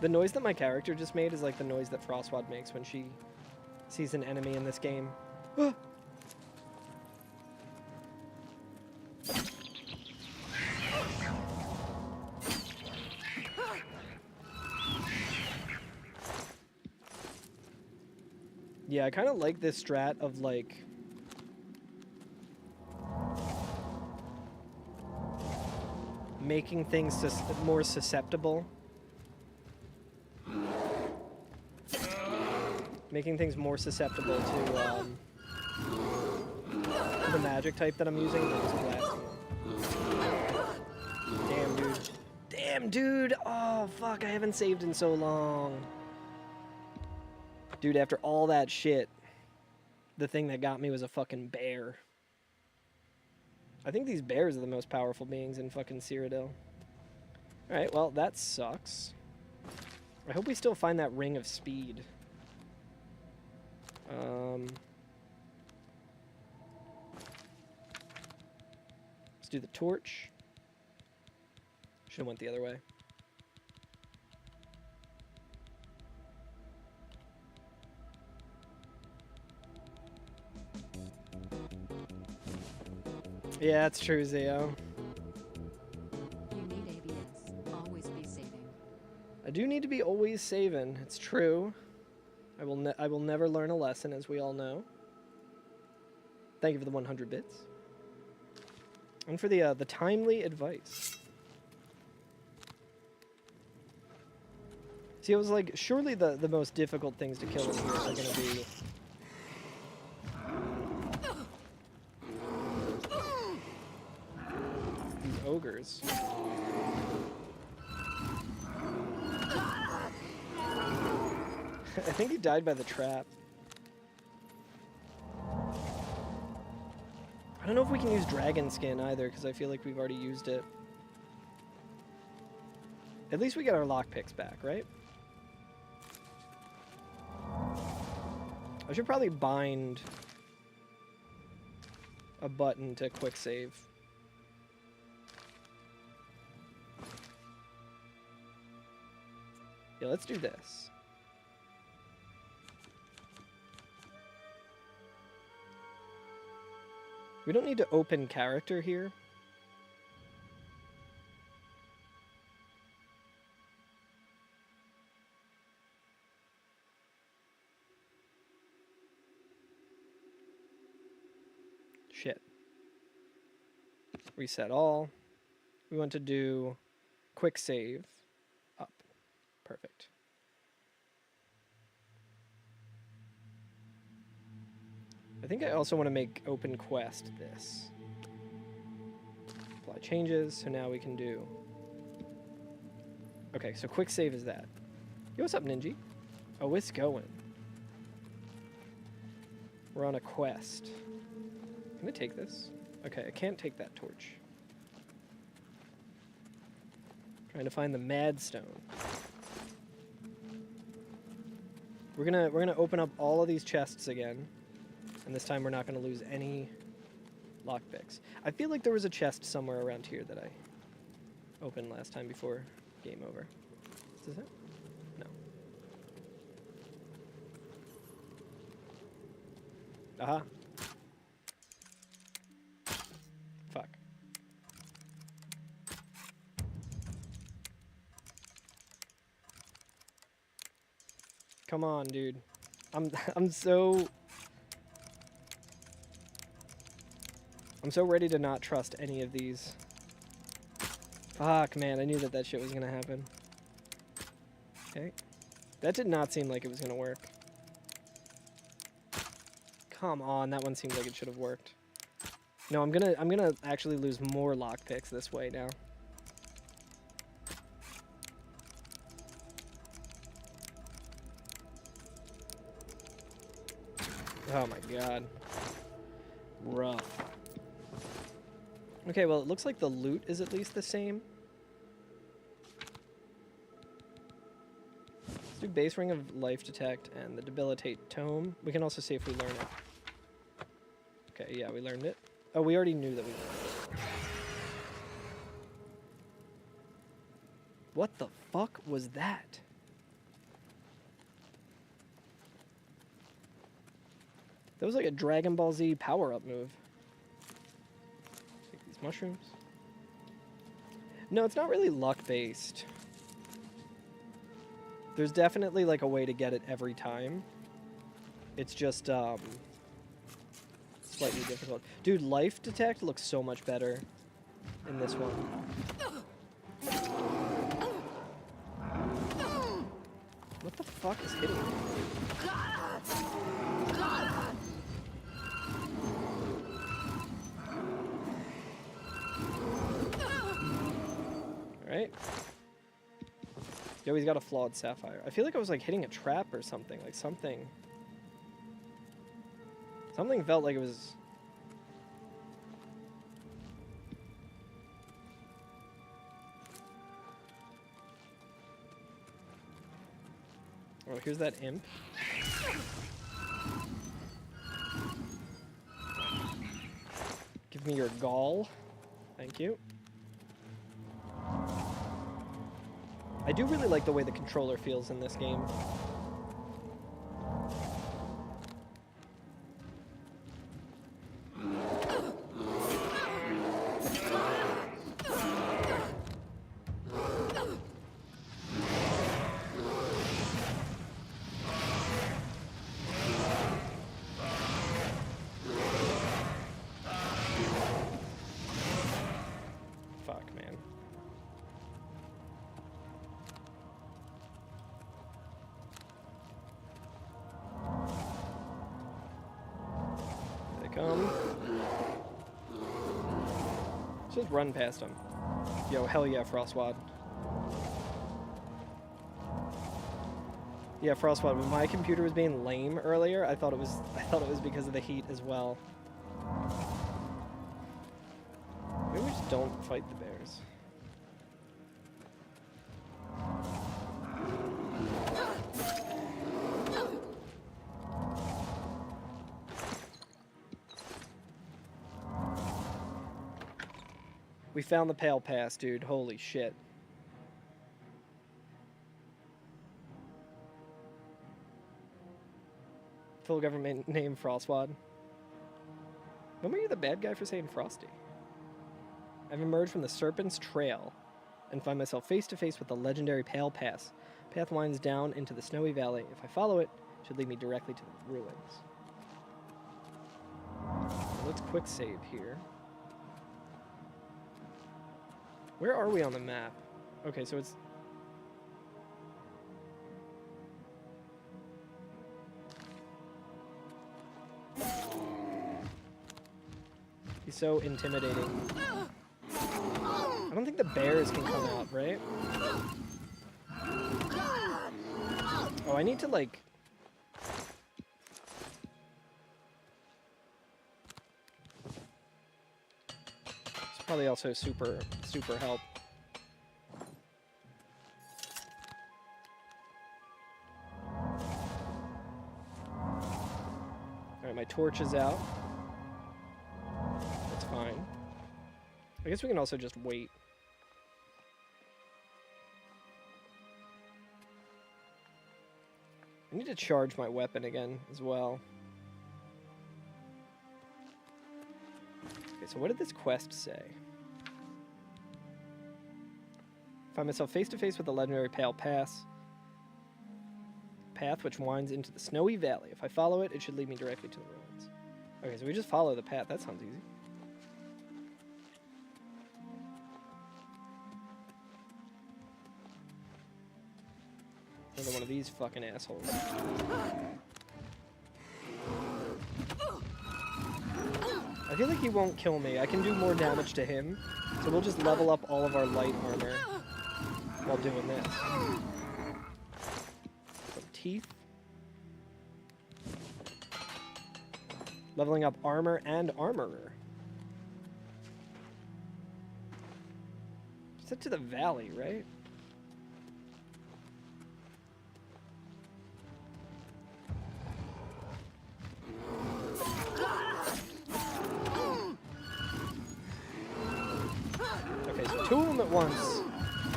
The noise that my character just made is like the noise that Frostwad makes when she sees an enemy in this game. Yeah, I kind of like this strat of like... making things more susceptible. Making things more susceptible to the magic type that I'm using. Than just blasting them. Damn, dude. Damn, dude! Oh, fuck, I haven't saved in so long. Dude, after all that shit, the thing that got me was a fucking bear. I think these bears are the most powerful beings in fucking Cyrodiil. Alright, well, that sucks. I hope we still find that Ring of Speed. Let's do the torch. Should've went the other way. Yeah, that's true, Zio. You need ABS. Always be saving. I do need to be always saving. It's true. I will never learn a lesson, as we all know. Thank you for the 100 bits. And for the timely advice. See, I was like, surely the most difficult things to kill in here are going to be... these ogres. I think he died by the trap. I don't know if we can use dragon skin either, because I feel like we've already used it. At least we get our lockpicks back, right? I should probably bind a button to quick save. Yeah, let's do this. We don't need to open character here. Shit. Reset all. We want to do quick save up. Perfect. I think I also want to make open quest this. Apply changes, so now we can do... Okay, so quick save is that. Yo, what's up, Ninja? Oh, it's going. We're on a quest. Can I take this? Okay, I can't take that torch. Trying to find the Mad Stone. We're gonna open up all of these chests again. And this time we're not going to lose any lockpicks. I feel like there was a chest somewhere around here that I opened last time before game over. Is this it? No. Aha. Fuck. Come on, dude. I'm so ready to not trust any of these. Fuck, man, I knew that shit was gonna happen. Okay. That did not seem like it was gonna work. Come on, that one seems like it should have worked. No, I'm gonna actually lose more lockpicks this way now. Oh my god. Rough. Okay, well, it looks like the loot is at least the same. Let's do base ring of life detect and the debilitate tome. We can also see if we learn it. Okay, yeah, we learned it. Oh, we already knew that we learned it. What the fuck was that? That was like a Dragon Ball Z power-up move. Take these mushrooms. No, it's not really luck-based. There's definitely like a way to get it every time. It's just slightly difficult. Dude, life detect looks so much better in this one. What the fuck is hitting me? Alright. Yo, he's got a flawed sapphire. I feel like I was like hitting a trap or something. Like something felt like it was... Oh, here's that imp. Give me your gall. Thank you. I do really like the way the controller feels in this game. Fuck, man. Here they come. Let's just run past them. Yo, hell yeah, Frostwad. Yeah, Frostwad, when my computer was being lame earlier, I thought it was because of the heat as well. Maybe we just don't fight the bears. We found the Pale Pass, dude. Holy shit. Full government name Frostwad. When were you the bad guy for saying Frosty? I've emerged from the Serpent's Trail and find myself face to face with the legendary Pale Pass. Path winds down into the snowy valley. If I follow it, it should lead me directly to the ruins. Let's quick save here. Where are we on the map? Okay, so it's... He's so intimidating. I don't think the bears can come out, right? Oh, I need to, like... It's probably also super help. Alright, my torch is out. That's fine. I guess we can also just wait. I need to charge my weapon again as well. Okay, so what did this quest say? Find myself face to face with the legendary Pale Pass. Path which winds into the snowy valley. If I follow it, it should lead me directly to the ruins. Okay, so we just follow the path. That sounds easy. Another one of these fucking assholes. I feel like he won't kill me. I can do more damage to him, so we'll just level up all of our light armor while doing this. Some teeth. Leveling up armor and armorer. Set to the valley, right? Okay, so 2 of them at once.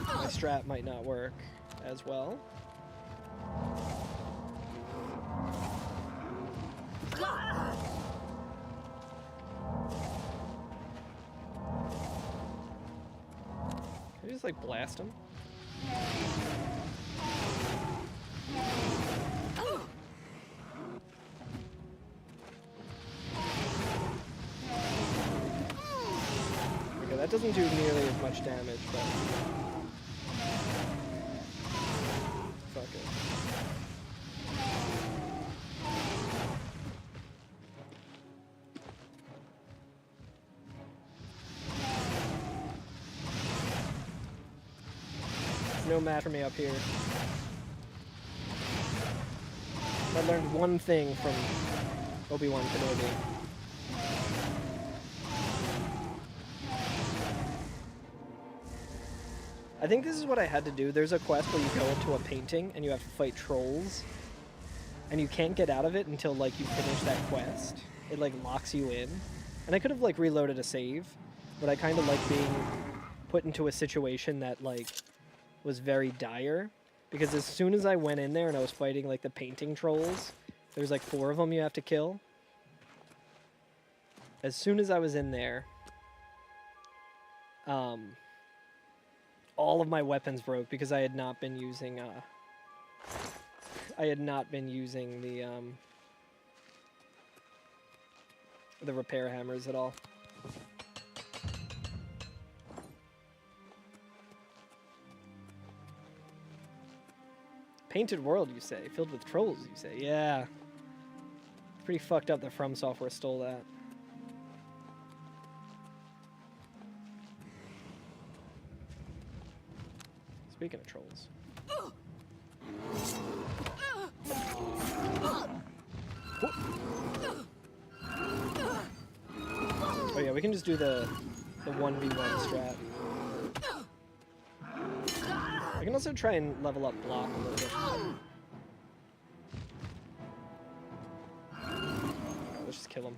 My strat might not work as well. Can I just like blast him? Okay, that doesn't do nearly as much damage, but fuck it. No match for me up here. I learned one thing from Obi-Wan Kenobi. I think this is what I had to do. There's a quest where you go into a painting and you have to fight trolls. And you can't get out of it until like you finish that quest. It like locks you in. And I could have like reloaded a save, but I kind of like being put into a situation that like was very dire, because as soon as I went in there and I was fighting like the painting trolls, there's like 4 of them you have to kill. As soon as I was in there, all of my weapons broke because I had not been using the repair hammers at all. Painted world, you say? Filled with trolls, you say? Yeah. It's pretty fucked up that From Software stole that. Speaking of trolls. Oh yeah, we can just do the 1v1 strat. I can also try and level up block a little bit. Let's just kill him.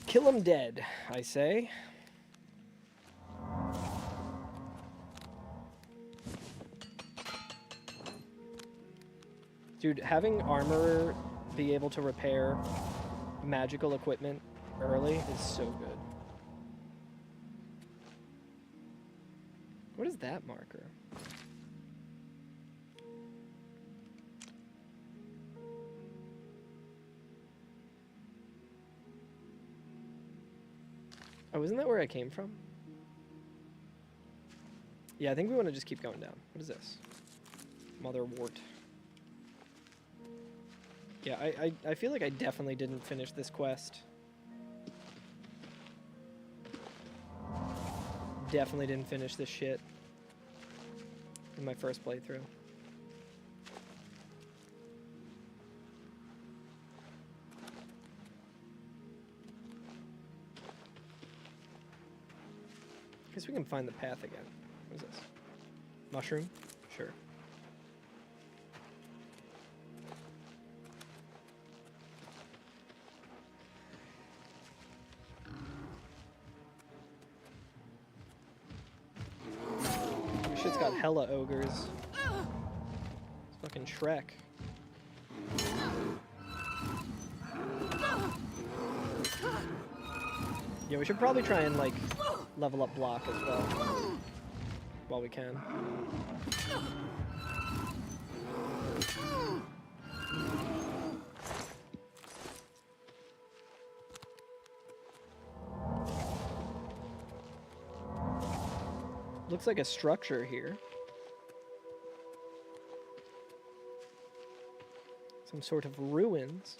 Kill him dead, I say. Dude, having armorer be able to repair magical equipment early is so good. What is that marker? Oh, isn't that where I came from? Yeah, I think we want to just keep going down. What is this? Mother wart. Yeah, I feel like I definitely didn't finish this quest. Definitely didn't finish this shit in my first playthrough. Guess we can find the path again. What is this? Mushroom? Sure. Shit's got hella ogres. It's fucking Shrek. Yeah, we should probably try and like level up block as well while we can. Looks like a structure here. Some sort of ruins.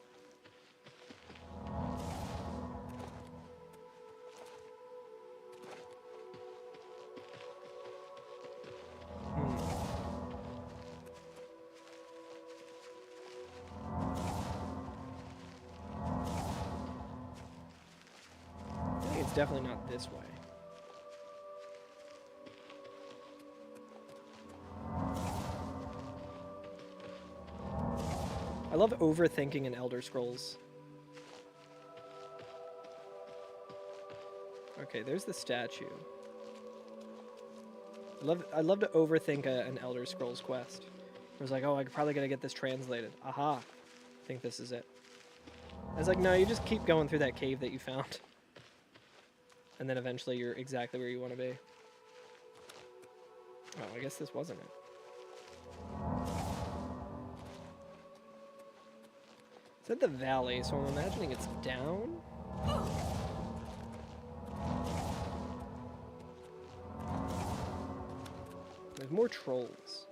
it's definitely not this way. I love overthinking in Elder Scrolls. Okay, there's the statue. I love to overthink an Elder Scrolls quest. I was like, oh, I probably gotta get this translated. Aha. I think this is it. I was like, no, you just keep going through that cave that you found. And then eventually you're exactly where you want to be. Oh, I guess this wasn't it. It's at the valley, so I'm imagining it's down? There's more trolls.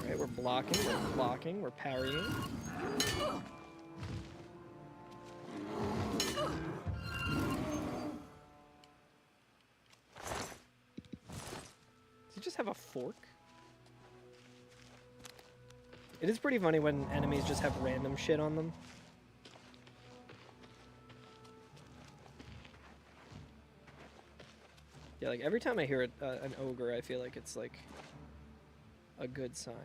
Alright, we're blocking, we're parrying. Does he just have a fork? It is pretty funny when enemies just have random shit on them. Yeah, like every time I hear an ogre, I feel like it's like a good sign.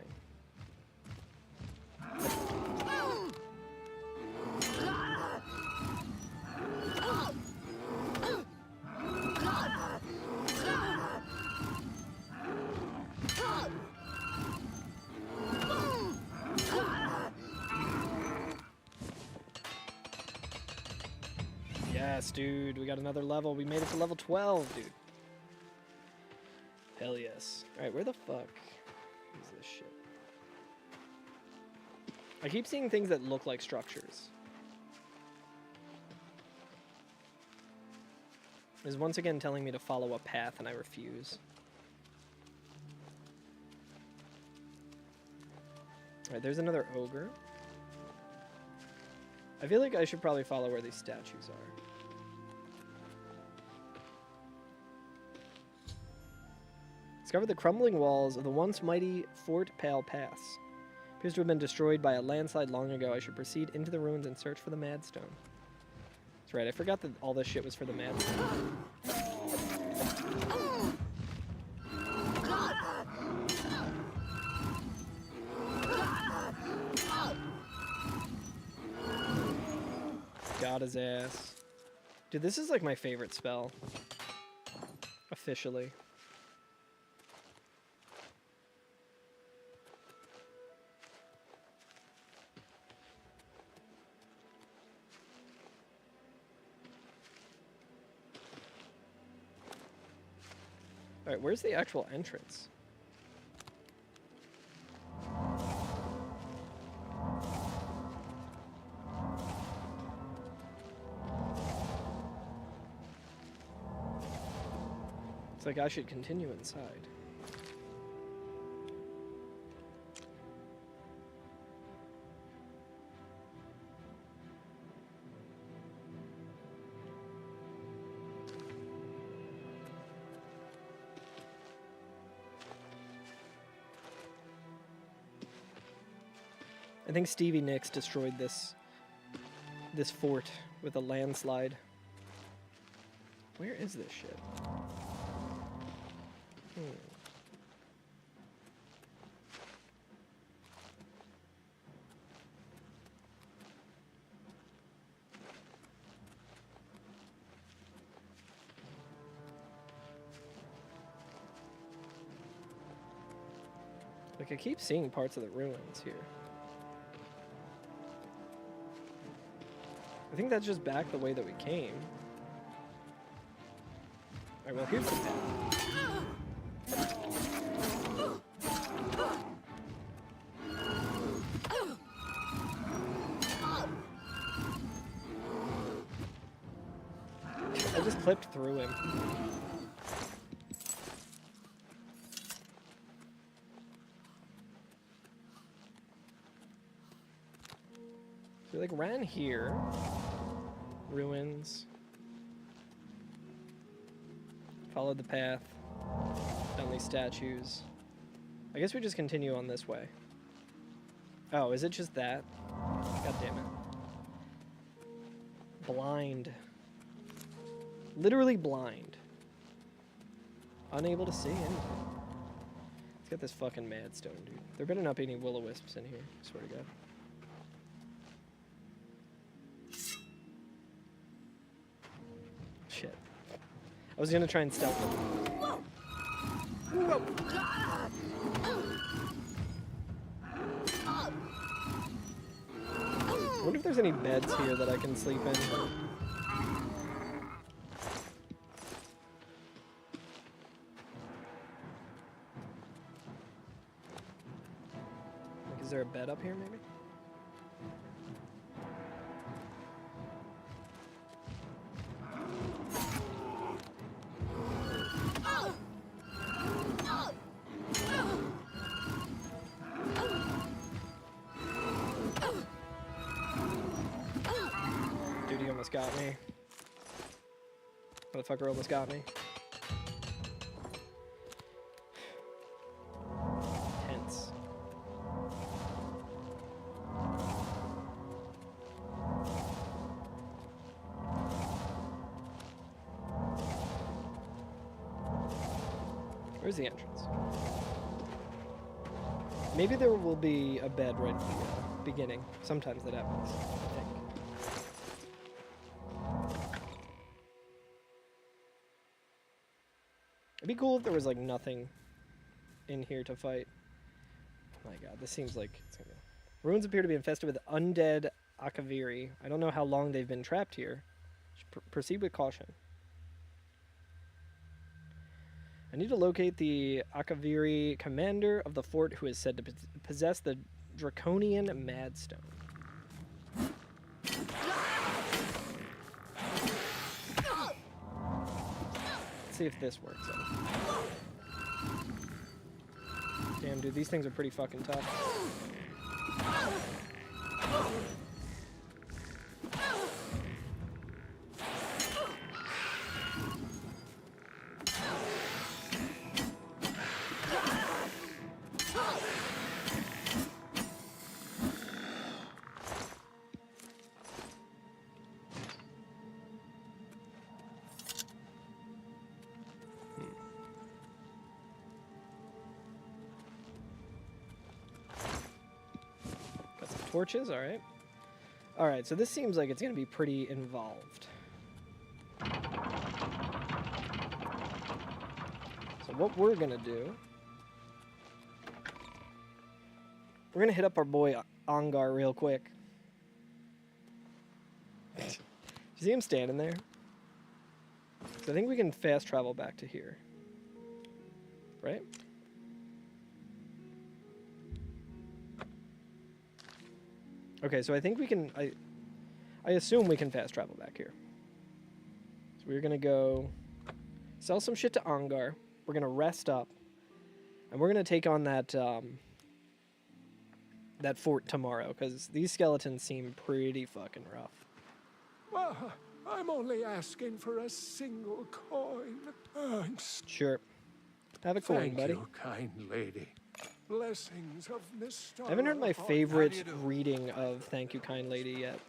Yes, dude, we got another level. We made it to level 12, dude. Hell yes. Alright, where the fuck is this shit? I keep seeing things that look like structures. It is once again telling me to follow a path and I refuse. Alright, there's another ogre. I feel like I should probably follow where these statues are. Discover the crumbling walls of the once mighty Fort Pale Pass. Appears to have been destroyed by a landslide long ago. I should proceed into the ruins and search for the Madstone. That's right, I forgot that all this shit was for the Madstone. Got his ass. Dude, this is like my favorite spell. Officially. Alright, where's the actual entrance? It's like I should continue inside. I think Stevie Nicks destroyed this fort with a landslide. Where is this shit? Like I keep seeing parts of the ruins here. I think that's just back the way that we came. Alright, well here's the path. I just clipped through him. So like ran here. Ruins. Followed the path. Down these statues. I guess we just continue on this way. Oh, is it just that? God damn it. Blind. Literally blind. Unable to see anything. Let's get this fucking madstone, dude. There better not be any will-o-wisps in here, I swear to God. Shit. I was gonna try and stealth them. Whoa. I wonder if there's any beds here that I can sleep in. Like, is there a bed up here, maybe? Dude, he almost got me. Motherfucker almost got me. Tense. Where's the entrance? Maybe there will be a bed right at the beginning. Sometimes that happens, I think. It'd be cool if there was like nothing in here to fight. Oh my god, this seems like it's gonna... Ruins appear to be infested with undead Akaviri. I don't know how long they've been trapped here. Proceed with caution. I need to locate the Akaviri commander of the fort who is said to possess the Draconian Madstone. Let's see if this works out. Damn, dude, these things are pretty fucking tough. Torches, alright. Alright, so this seems like it's going to be pretty involved. So what we're going to do... We're going to hit up our boy Ongar real quick. You see him standing there? So I think we can fast travel back to here. Right? Okay, so I think we can... I assume we can fast travel back here. So we're going to go sell some shit to Ongar. We're going to rest up. And we're going to take on that that fort tomorrow, because these skeletons seem pretty fucking rough. Well, I'm only asking for a single coin. Thanks. Sure. Have a coin, buddy. Thank you, kind lady. Blessings of Mr. I haven't heard my favorite reading of Thank You, Kind Lady yet.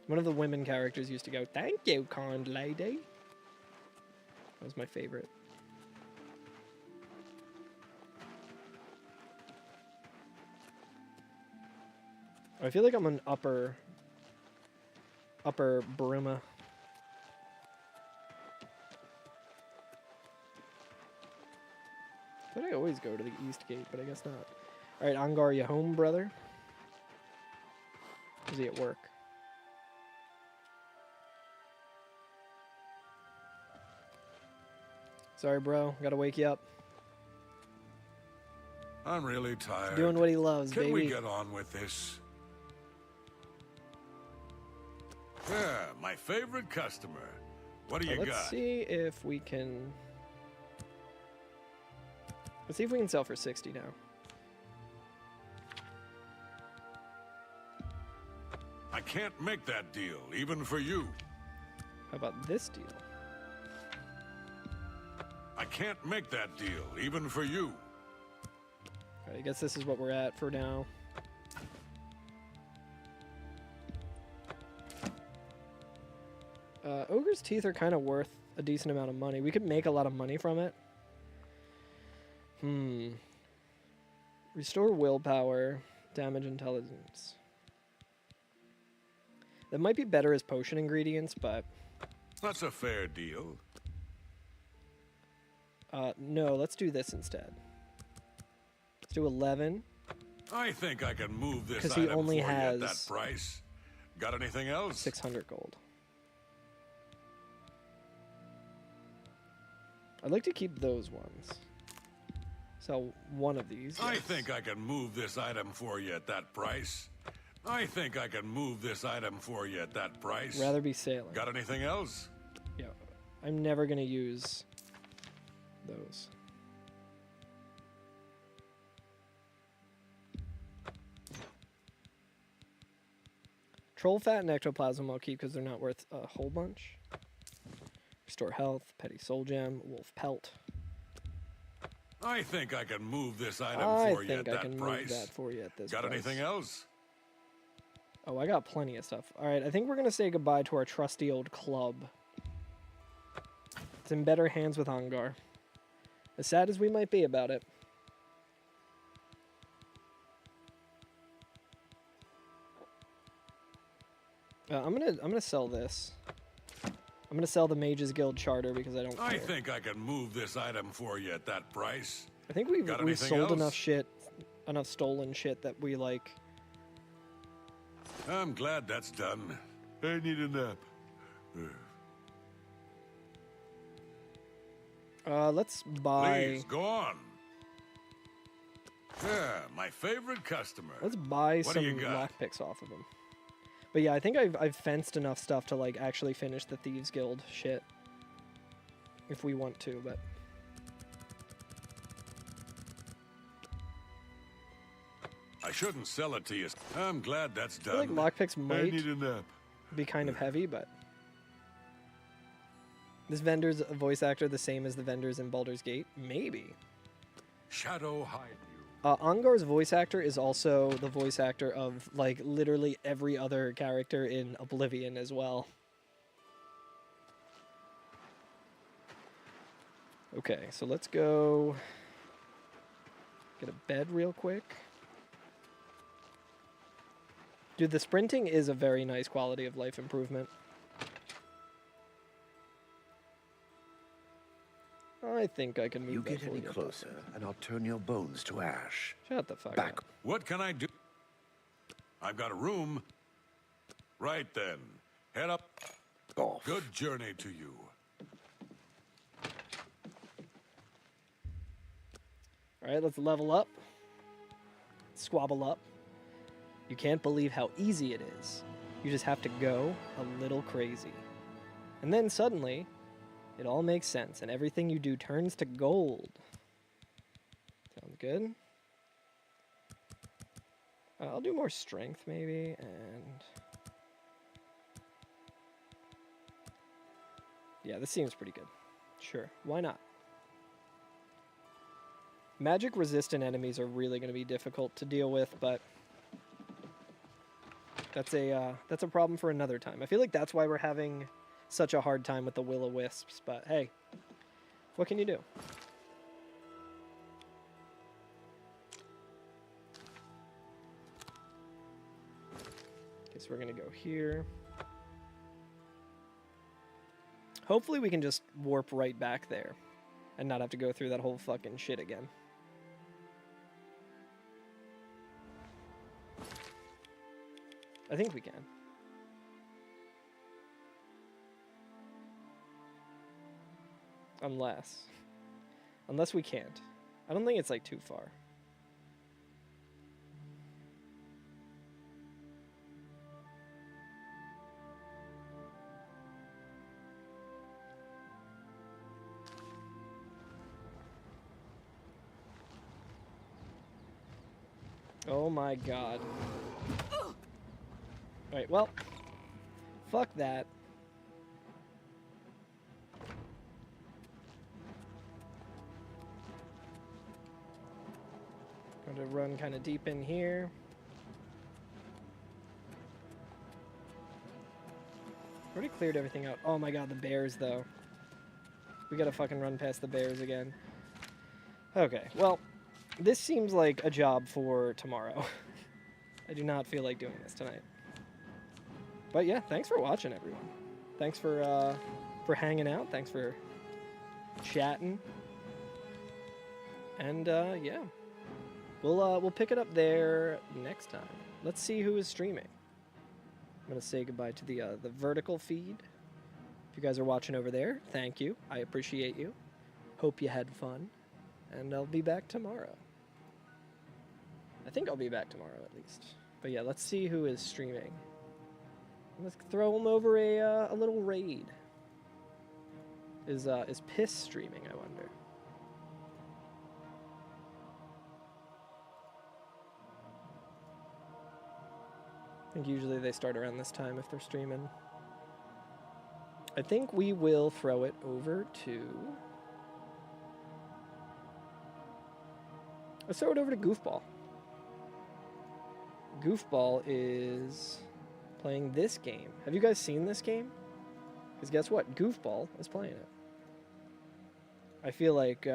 One of the women characters used to go, "Thank you, kind lady." That was my favorite. I feel like I'm an upper Bruma. I thought I always go to the east gate, but I guess not. Alright, Ongar, you home, brother? Is he at work? Sorry, bro. Gotta wake you up. I'm really tired. He's doing what he loves, Can baby. we get on with this? Yeah, my favorite customer. What do you got? Let's see if we can... Let's see if we can sell for 60 now. I can't make that deal, even for you. How about this deal? can't make that deal, even for you. Alright, I guess this is what we're at for now. Ogre's Teeth are kind of worth a decent amount of money. We could make a lot of money from it. Restore willpower, damage intelligence. That might be better as potion ingredients, but... That's a fair deal. No, let's do this instead. Let's do 11. I think I can move this 'Cause he item only for you at that has price. Got anything else? 600 gold. I'd like to keep those ones. Sell one of these. I yes. think I can move this item for you at that price. I think I can move this item for you at that price. Rather be sailing. Got anything else? Yeah, I'm never gonna use those. Troll fat and ectoplasm I'll keep because they're not worth a whole bunch. Restore health, petty soul gem, wolf pelt. I think I can move this item I for you at think I that can price. move that for you at this Got price. anything else? Oh, I got plenty of stuff. All right, I think we're gonna say goodbye to our trusty old club. It's in better hands with Angar. As sad as we might be about it. I'm gonna sell this. I'm gonna sell the Mages Guild charter because I don't care. I think I can move this item for you at that price. I think we've anything sold else? enough shit, enough stolen shit that we like. I'm glad that's done. I need a nap. Let's buy. Please, go on. Yeah, my favorite customer. Let's buy What do some you got? lockpicks off of him. But yeah, I think I've fenced enough stuff to like actually finish the Thieves Guild shit. If we want to, but I shouldn't sell it to you. I'm glad that's I feel done. like lockpicks I might need a nap. be kind of heavy, but this vendor's a voice actor the same as the vendors in Baldur's Gate? Maybe. Shadow hide you. Angar's voice actor is also the voice actor of like literally every other character in Oblivion as well. Okay, so let's go get a bed real quick. Dude, the sprinting is a very nice quality of life improvement. I think I can move You that get for any you. closer, and I'll turn your bones to ash. Shut the fuck Back. up. What can I do? I've got a room. Right then. Head up. Off. Good journey to you. Alright, let's level up. Squabble up. You can't believe how easy it is. You just have to go a little crazy. And then suddenly, it all makes sense, and everything you do turns to gold. Sounds good. I'll do more strength, maybe, and... yeah, this seems pretty good. Sure, why not? Magic-resistant enemies are really going to be difficult to deal with, but... that's a problem for another time. I feel like that's why we're having such a hard time with the will-o-wisps, but hey, what can you do? Okay, so we're gonna go here. Hopefully we can just warp right back there and not have to go through that whole fucking shit again. I think we can. Unless we can't. I don't think it's like too far. Oh my god. Alright, well, fuck that. I'm going to run kind of deep in here. Already cleared everything out. Oh my god, the bears, though. We gotta fucking run past the bears again. Okay, well, this seems like a job for tomorrow. I do not feel like doing this tonight. But yeah, thanks for watching, everyone. Thanks for hanging out. Thanks for chatting. And yeah, we'll pick it up there next time. Let's see who is streaming. I'm gonna say goodbye to the vertical feed. If you guys are watching over there, thank you. I appreciate you. Hope you had fun. And I'll be back tomorrow. I think I'll be back tomorrow at least. But yeah, let's see who is streaming. Let's throw them over a little raid. Is Piss streaming, I wonder? I think usually they start around this time if they're streaming. I think we will throw it over to... Let's throw it over to Goofball. Goofball is playing this game. Have you guys seen this game? Because guess what? Goofball is playing it. I feel like...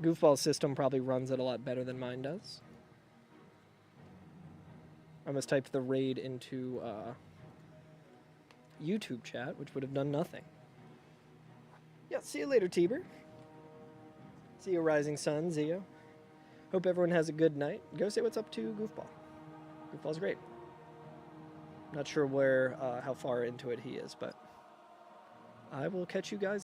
Goofball's system probably runs it a lot better than mine does. I almost typed the raid into YouTube chat, which would have done nothing. Yeah, see you later, Tiber. See you, Rising Sun, Zio. Hope everyone has a good night. Go say what's up to Goofball. Goofball's great. Not sure how far into it he is, but I will catch you guys